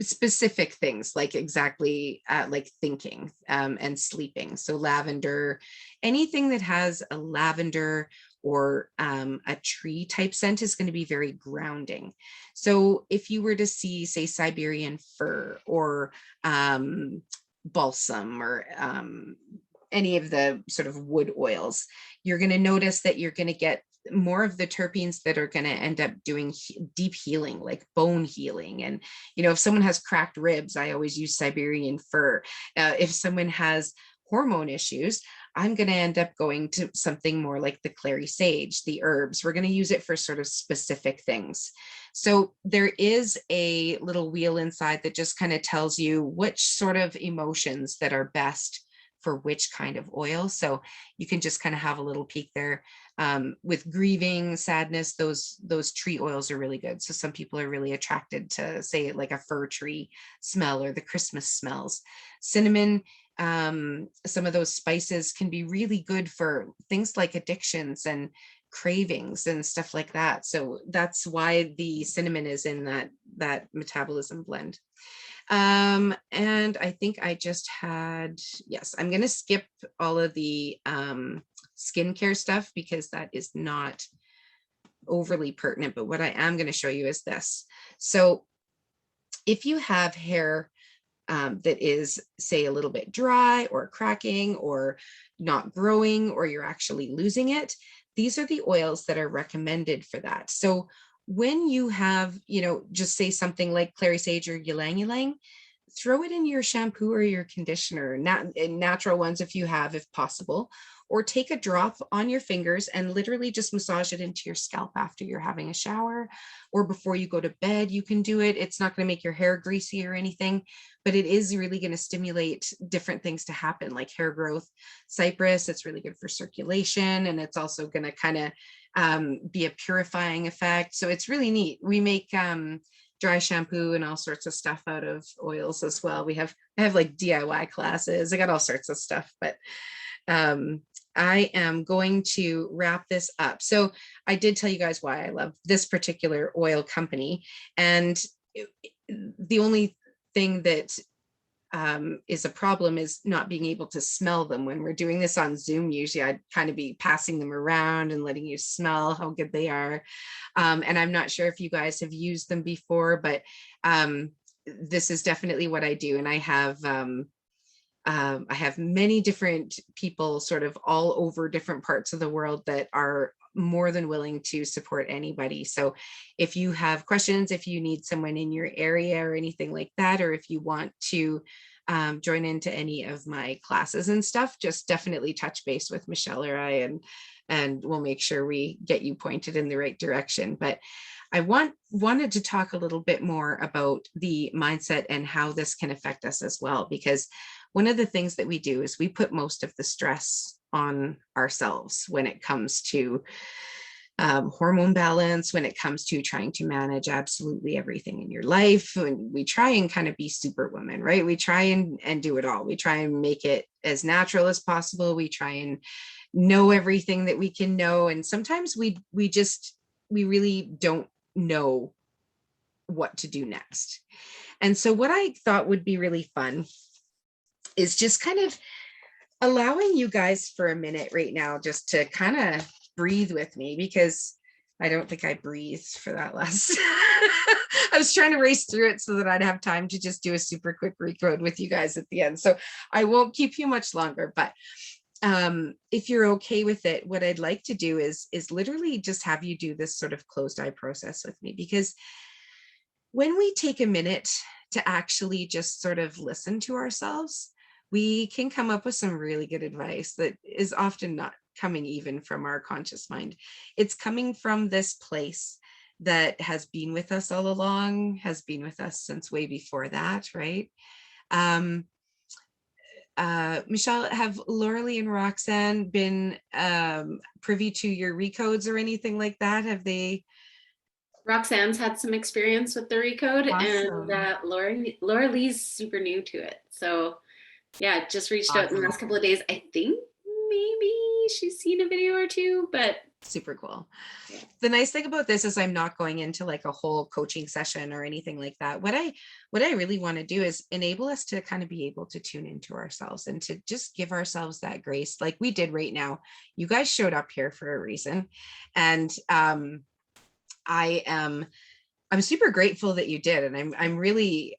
specific things, like exactly like thinking and sleeping. So lavender, anything that has a lavender or a tree type scent is going to be very grounding. So if you were to see, say, Siberian fir or balsam or any of the sort of wood oils, you're going to notice that you're going to get more of the terpenes that are going to end up doing deep healing, like bone healing. And, if someone has cracked ribs, I always use Siberian fir. If someone has hormone issues, I'm going to end up going to something more like the Clary Sage, the herbs. We're going to use it for sort of specific things. So there is a little wheel inside that just kind of tells you which sort of emotions that are best for which kind of oil. So you can just kind of have a little peek there. With grieving, sadness, those tree oils are really good. So some people are really attracted to, say, like a fir tree smell or the Christmas smells. Cinnamon, some of those spices can be really good for things like addictions and cravings and stuff like that. So that's why the cinnamon is in that metabolism blend. And I think I just had, yes, I'm going to skip all of the skincare stuff because that is not overly pertinent, but what I am going to show you is this. So if you have hair that is, say, a little bit dry or cracking or not growing, or you're actually losing it, these are the oils that are recommended for that. So when you have, just say something like Clary Sage or ylang ylang, throw it in your shampoo or your conditioner, natural ones if you have, if possible, or take a drop on your fingers and literally just massage it into your scalp after you're having a shower or before you go to bed. You can do it. It's not going to make your hair greasy or anything, but it is really going to stimulate different things to happen, like hair growth. Cypress, it's really good for circulation, and it's also going to kind of be a purifying effect. So it's really neat. We make dry shampoo and all sorts of stuff out of oils as well. I have like DIY classes. I got all sorts of stuff, but I am going to wrap this up. So I did tell you guys why I love this particular oil company. And the only thing that is a problem is not being able to smell them. When we're doing this on Zoom, usually I'd kind of be passing them around and letting you smell how good they are. And I'm not sure if you guys have used them before, but this is definitely what I do. And I have many different people sort of all over different parts of the world that are more than willing to support anybody. So if you have questions, if you need someone in your area or anything like that, or if you want to join into any of my classes and stuff, just definitely touch base with Michelle or I, and we'll make sure we get you pointed in the right direction. But I wanted to talk a little bit more about the mindset and how this can affect us as well, because one of the things that we do is we put most of the stress on ourselves when it comes to hormone balance, when it comes to trying to manage absolutely everything in your life. And we try and kind of be superwoman, right? We try and do it all. We try and make it as natural as possible. We try and know everything that we can know. And sometimes we really don't know what to do next. And so what I thought would be really fun is just kind of allowing you guys for a minute right now just to kind of breathe with me, because I don't think I breathed for that last. I was trying to race through it so that I'd have time to just do a super quick recode with you guys at the end. So I won't keep you much longer, but if you're okay with it, what I'd like to do is literally just have you do this sort of closed eye process with me, because when we take a minute to actually just sort of listen to ourselves, we can come up with some really good advice that is often not coming even from our conscious mind. It's coming from this place that has been with us all along, has been with us since way before that, right? Michelle, have Lauralee and Roxanne been privy to your recodes or anything like that? Have they? Roxanne's had some experience with the recode, and Awesome. Laura Lee's super new to it. So yeah, just reached out in the Awesome. last couple of days. I think maybe she's seen a video or two, but Super cool. yeah. The nice thing about this is I'm not going into like a whole coaching session or anything like that. What I really want to do is enable us to kind of be able to tune into ourselves and to just give ourselves that grace like we did right now. You guys showed up here for a reason. And I'm super grateful that you did. And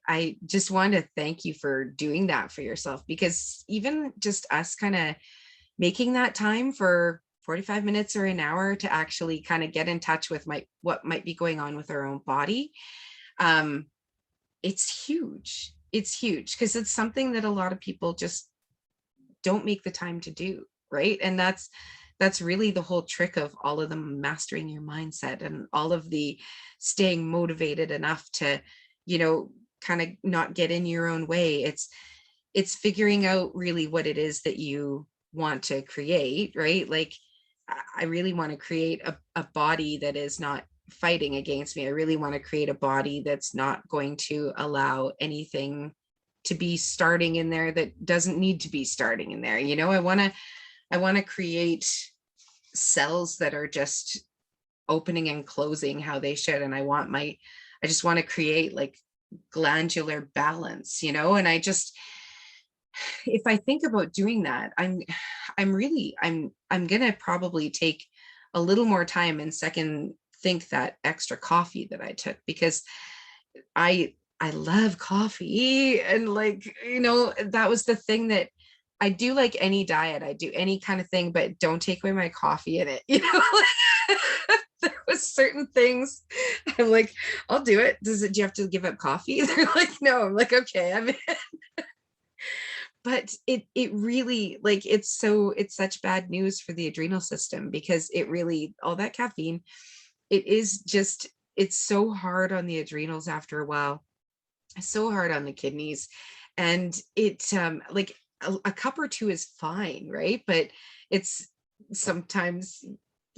I just want to thank you for doing that for yourself, because even just us kind of making that time for 45 minutes or an hour to actually kind of get in touch with what might be going on with our own body. Um, it's huge. It's huge because it's something that a lot of people just don't make the time to do. Right. And that's really the whole trick of all of them mastering your mindset and all of the staying motivated enough to, kind of not get in your own way. It's figuring out really what it is that you want to create, right? Like I really want to create a body that is not fighting against me. I really want to create a body that's not going to allow anything to be starting in there that doesn't need to be starting in there. I want to create cells that are just opening and closing how they should. And I just want to create like glandular balance, and if I think about doing that, I'm gonna probably take a little more time and second think that extra coffee that I took, because I love coffee, and like, that was the thing that I do. Like any diet, I do any kind of thing, but don't take away my coffee in it, there was certain things I'm like, I'll do it. Do you have to give up coffee? They're like, no. I'm like, okay, I'm in. But it really, like, it's such bad news for the adrenal system, because it really, all that caffeine, it's so hard on the adrenals after a while, so hard on the kidneys. And like a cup or two is fine, right? But it's sometimes,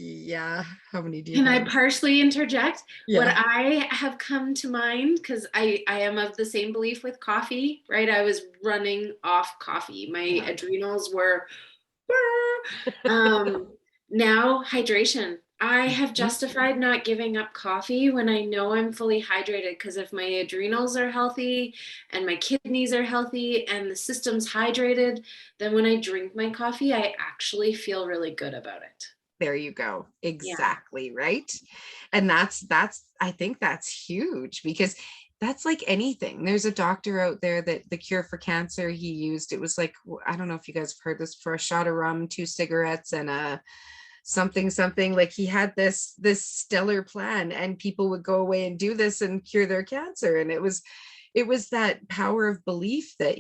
yeah. How many do you Can I have? partially interject? What Yeah. I have come to mind, because I am of the same belief with coffee, right? I was running off coffee. My Yeah. adrenals were, um, now hydration. I have Mhm. justified not giving up coffee when I know I'm fully hydrated, because if my adrenals are healthy and my kidneys are healthy and the system's hydrated, then when I drink my coffee, I actually feel really good about it. There you go. Yeah. Exactly, right? And that's I think that's huge, because that's like anything. There's a doctor out there that the cure for cancer he used, it was like, I don't know if you guys have heard this, for a shot of rum, 2 cigarettes, and a something, like he had this stellar plan, and people would go away and do this and cure their cancer. And it was that power of belief that,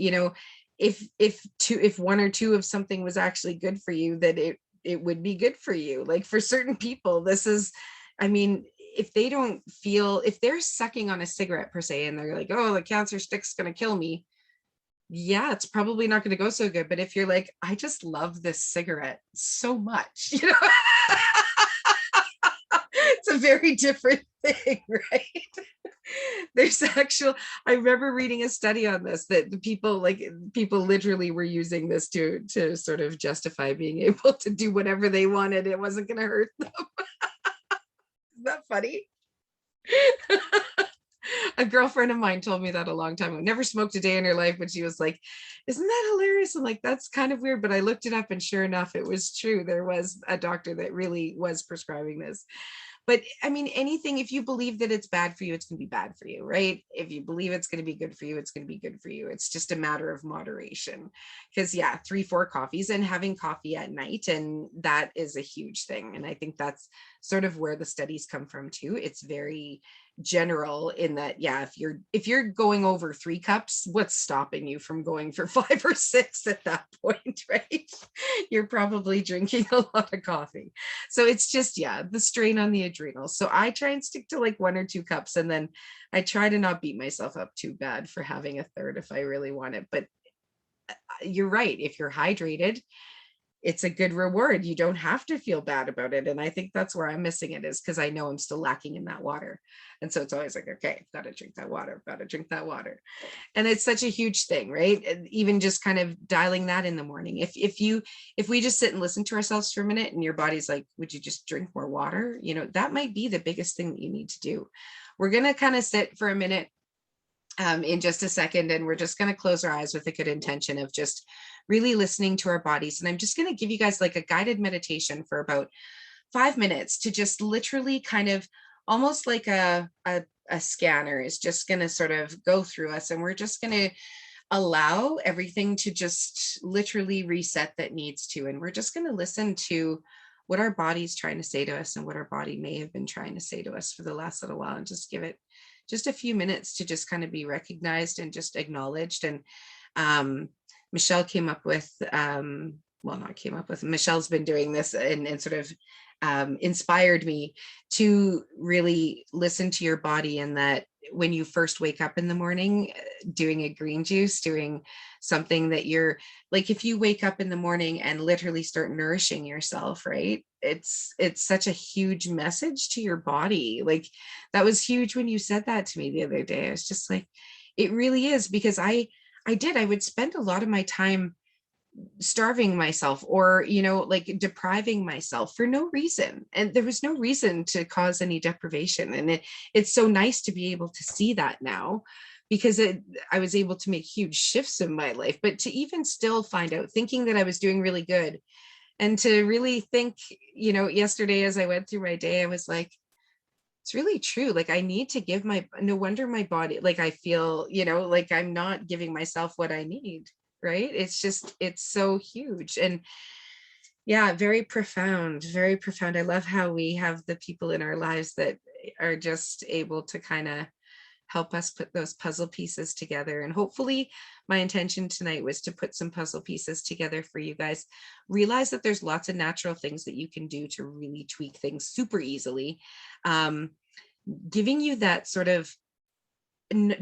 if one or two of something was actually good for you, that it would be good for you. Like for certain people, this is, I mean, if they're sucking on a cigarette per se, and they're like, oh, the cancer stick's going to kill me, yeah, it's probably not going to go so good. But if you're like, I just love this cigarette so much, it's a very different thing, right? I remember reading a study on this, that the people literally were using this to sort of justify being able to do whatever they wanted. It wasn't going to hurt them. Is that funny? A girlfriend of mine told me that a long time ago. Never smoked a day in her life, but she was like, isn't that hilarious? I'm like, that's kind of weird. But I looked it up, and sure enough, it was true. There was a doctor that really was prescribing this. But I mean, anything, if you believe that it's bad for you, it's going to be bad for you, right? If you believe it's going to be good for you, it's going to be good for you. It's just a matter of moderation. Because yeah, 3, 4 coffees, and having coffee at night, and that is a huge thing. And I think that's sort of where the studies come from too. It's very general in that, yeah, if you're going over 3 cups, what's stopping you from going for 5 or 6 at that point, right? You're probably drinking a lot of coffee. So it's just, yeah, the strain on the adrenals. So I try and stick to like 1 or 2 cups, and then I try to not beat myself up too bad for having a third if I really want it. But you're right. If you're hydrated, it's a good reward. You don't have to feel bad about it. And I think that's where I'm missing it, is because I know I'm still lacking in that water. And so it's always like, okay, I've got to drink that water. I've got to drink that water. And it's such a huge thing, right? And even just kind of dialing that in the morning. If we just sit and listen to ourselves for a minute and your body's like, would you just drink more water? You know, that might be the biggest thing that you need to do. We're going to kind of sit for a minute in just a second, and we're just going to close our eyes with a good intention of just really listening to our bodies. And I'm just going to give you guys like a guided meditation for about 5 minutes to just literally kind of almost like a scanner is just going to sort of go through us, and we're just going to allow everything to just literally reset that needs to. And we're just going to listen to what our body's trying to say to us and what our body may have been trying to say to us for the last little while, and just give it just a few minutes to just kind of be recognized and just acknowledged. And Michelle came up with, Michelle's been doing this and sort of inspired me to really listen to your body, and that when you first wake up in the morning, doing a green juice, doing something that you're like, if you wake up in the morning and literally start nourishing yourself, right? It's such a huge message to your body. Like, that was huge when you said that to me the other day. I was just like, it really is, because I would spend a lot of my time starving myself, or like depriving myself for no reason, and there was no reason to cause any deprivation. And it's so nice to be able to see that now, because I was able to make huge shifts in my life. But to even still find out, thinking that I was doing really good, and to really think, yesterday as I went through my day, I was like, it's really true. Like, I need to give no wonder my body, like, I feel, like I'm not giving myself what I need. Right. It's so huge. And yeah, very profound, very profound. I love how we have the people in our lives that are just able to kind of help us put those puzzle pieces together. And hopefully my intention tonight was to put some puzzle pieces together for you guys. Realize that there's lots of natural things that you can do to really tweak things super easily. Giving you that sort of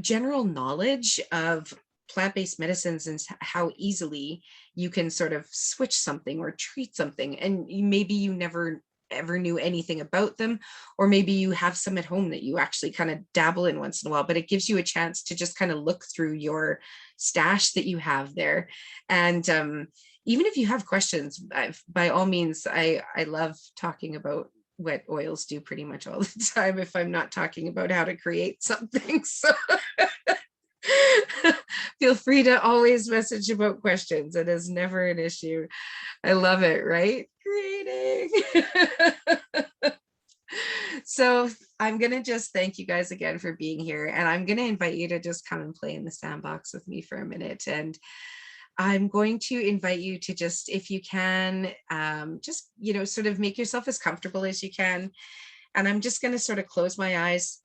general knowledge of plant-based medicines and how easily you can sort of switch something or treat something. And maybe you never ever knew anything about them, or maybe you have some at home that you actually kind of dabble in once in a while, but it gives you a chance to just kind of look through your stash that you have there. And even if you have questions, by all means, I love talking about what oils do pretty much all the time if I'm not talking about how to create something. So feel free to always message about questions. It is never an issue. I love it, right? Creating. So I'm going to just thank you guys again for being here. And I'm going to invite you to just come and play in the sandbox with me for a minute. And I'm going to invite you to just, if you can, just, sort of make yourself as comfortable as you can. And I'm just going to sort of close my eyes.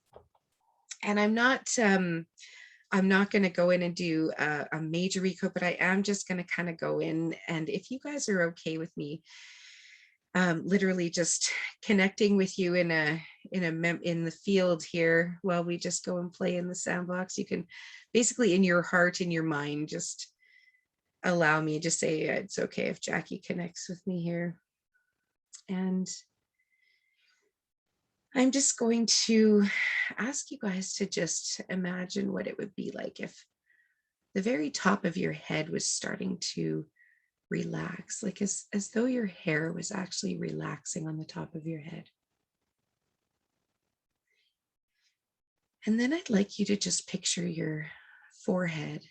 And I'm not going to go in and do a major recode, but I am just going to kind of go in. And if you guys are okay with me, literally just connecting with you in the field here while we just go and play in the sandbox, you can basically, in your heart, in your mind, just allow me to say it's okay if Jackie connects with me here. And I'm just going to ask you guys to just imagine what it would be like if the very top of your head was starting to relax, like as though your hair was actually relaxing on the top of your head. And then I'd like you to just picture your forehead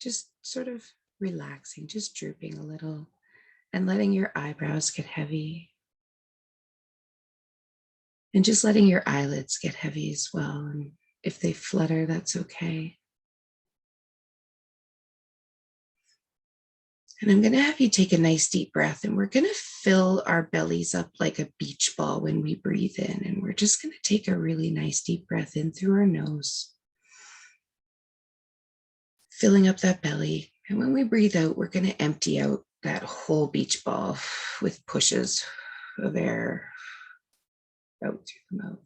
just sort of relaxing, just drooping a little, and letting your eyebrows get heavy. And just letting your eyelids get heavy as well. And if they flutter, that's okay. And I'm going to have you take a nice deep breath, and we're going to fill our bellies up like a beach ball when we breathe in. And we're just going to take a really nice deep breath in through our nose, filling up that belly. And when we breathe out, we're going to empty out that whole beach ball with pushes of air out through the mouth.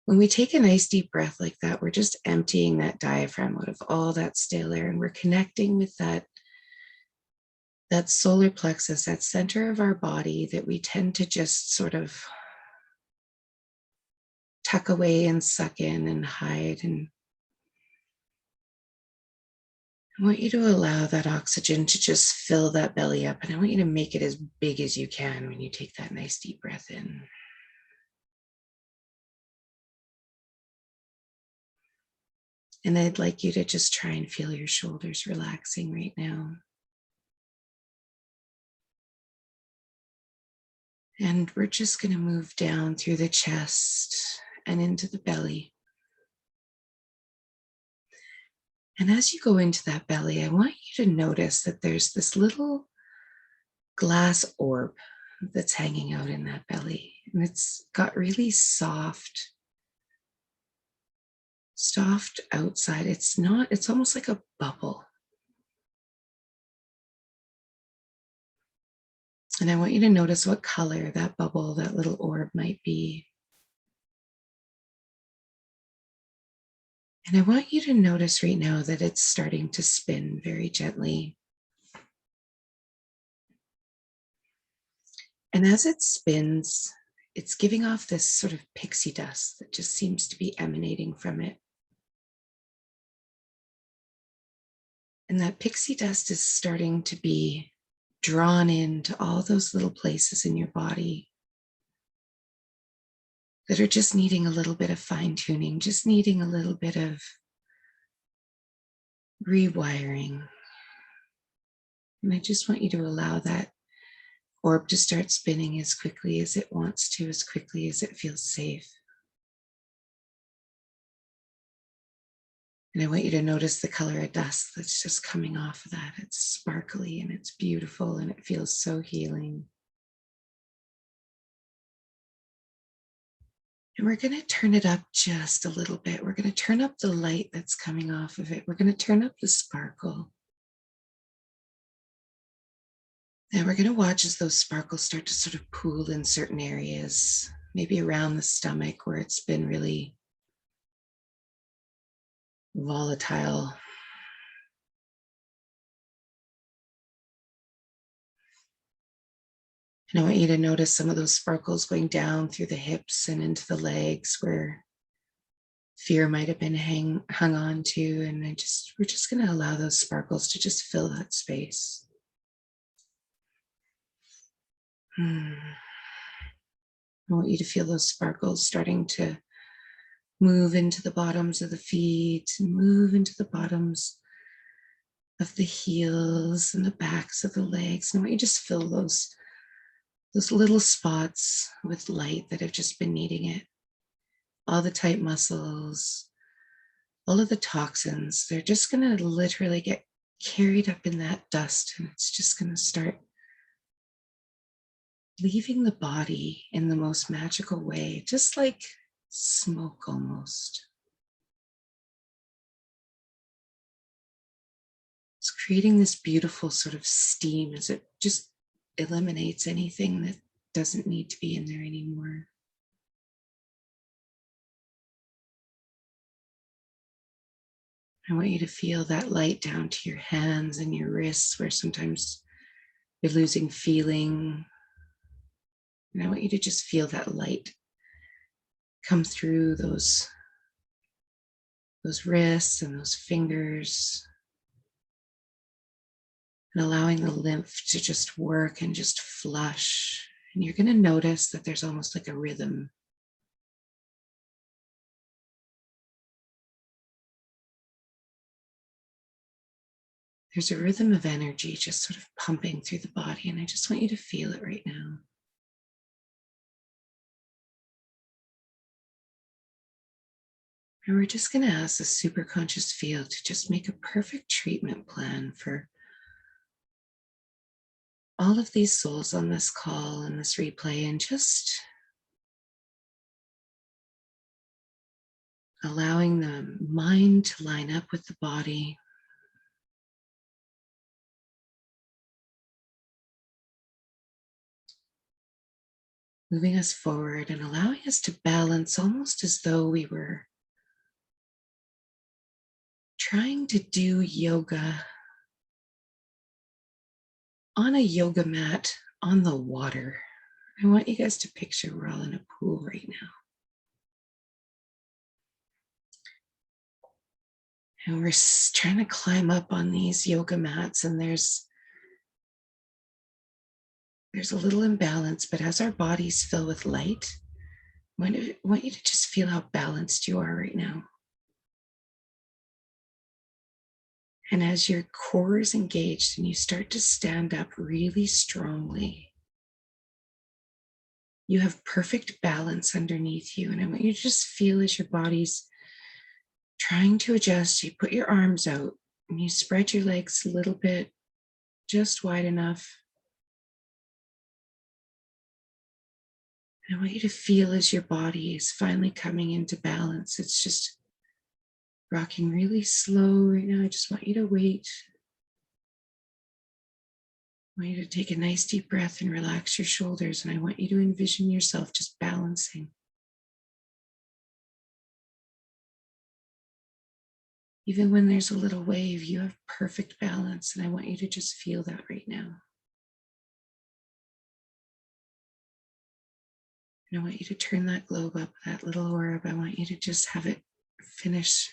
When we take a nice deep breath like that, we're just emptying that diaphragm out of all that stale air, and we're connecting with that solar plexus, that center of our body that we tend to just sort of tuck away and suck in and hide. And I want you to allow that oxygen to just fill that belly up. And I want you to make it as big as you can when you take that nice deep breath in. And I'd like you to just try and feel your shoulders relaxing right now. And we're just going to move down through the chest and into the belly. And as you go into that belly, I want you to notice that there's this little glass orb that's hanging out in that belly. And it's got really soft outside. It's almost like a bubble. And I want you to notice what color that bubble, that little orb might be. And I want you to notice right now that it's starting to spin very gently. And as it spins, it's giving off this sort of pixie dust that just seems to be emanating from it. And that pixie dust is starting to be drawn into all those little places in your body that are just needing a little bit of fine tuning, just needing a little bit of rewiring. And I just want you to allow that orb to start spinning as quickly as it wants to, as quickly as it feels safe. And I want you to notice the color of dust that's just coming off of that. It's sparkly and it's beautiful and it feels so healing. And we're going to turn it up just a little bit. We're going to turn up the light that's coming off of it. We're going to turn up the sparkle. And we're going to watch as those sparkles start to sort of pool in certain areas, maybe around the stomach where it's been really volatile. And I want you to notice some of those sparkles going down through the hips and into the legs where fear might have been hung on to. And we're just going to allow those sparkles to just fill that space. I want you to feel those sparkles starting to move into the bottoms of the feet and move into the bottoms of the heels and the backs of the legs. And I want you to just fill those little spots with light that have just been needing it. All the tight muscles, all of the toxins, they're just going to literally get carried up in that dust, and it's just going to start leaving the body in the most magical way, just like smoke almost. It's creating this beautiful sort of steam as it just eliminates anything that doesn't need to be in there anymore. I want you to feel that light down to your hands and your wrists where sometimes you're losing feeling. And I want you to just feel that light come through those wrists and those fingers, and allowing the lymph to just work and just flush. And you're going to notice that there's almost like a rhythm. There's a rhythm of energy just sort of pumping through the body, and I just want you to feel it right now. And we're just going to ask the superconscious field to just make a perfect treatment plan for all of these souls on this call and this replay, and just allowing the mind to line up with the body. moving us forward and allowing us to balance almost as though we were trying to do yoga on a yoga mat on the water. I want you guys to picture we're all in a pool right now. And we're trying to climb up on these yoga mats, and there's a little imbalance, but as our bodies fill with light, I want you to just feel how balanced you are right now. And as your core is engaged and you start to stand up really strongly, you have perfect balance underneath you. And I want you to just feel as your body's trying to adjust, you put your arms out and you spread your legs a little bit, just wide enough. And I want you to feel as your body is finally coming into balance. It's just rocking really slow right now. I just want you to wait. I want you to take a nice deep breath and relax your shoulders. And I want you to envision yourself just balancing. Even when there's a little wave, you have perfect balance. And I want you to just feel that right now. And I want you to turn that globe up, that little orb. I want you to just have it finish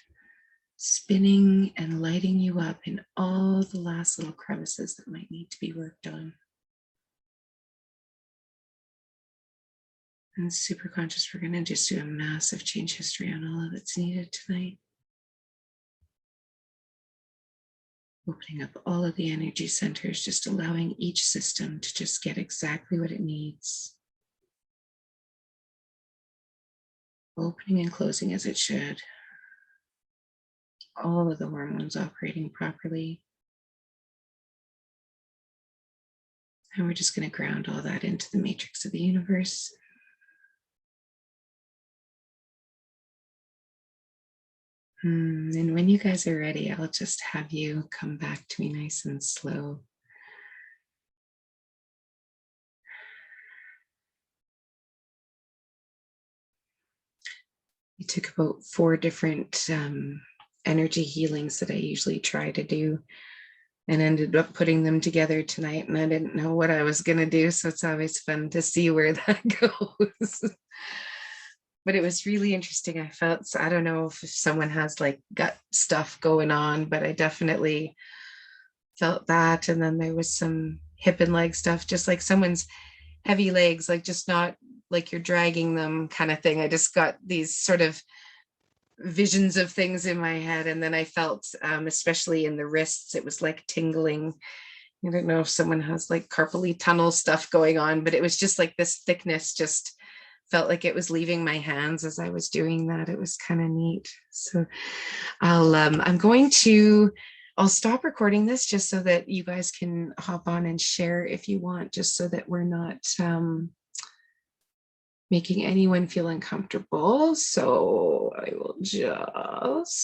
spinning and lighting you up in all the last little crevices that might need to be worked on. And super conscious, we're going to just do a massive change history on all that's needed tonight. Opening up all of the energy centers, just allowing each system to just get exactly what it needs. Opening and closing as it should. All of the hormones operating properly. And we're just going to ground all that into the matrix of the universe. And when you guys are ready, I'll just have you come back to me nice and slow. I took about 4 different energy healings that I usually try to do and ended up putting them together tonight, and I didn't know what I was going to do, so it's always fun to see where that goes. But it was really interesting. I felt, I don't know if someone has like gut stuff going on, but I definitely felt that. And then there was some hip and leg stuff, just like someone's heavy legs, like just not like you're dragging them kind of thing. I just got these sort of visions of things in my head. And then I felt, especially in the wrists, it was like tingling. I don't know if someone has like carpal tunnel stuff going on, but it was just like this thickness just felt like it was leaving my hands as I was doing that. It was kind of neat. So I'll stop recording this just so that you guys can hop on and share if you want, just so that we're not making anyone feel uncomfortable. So I will just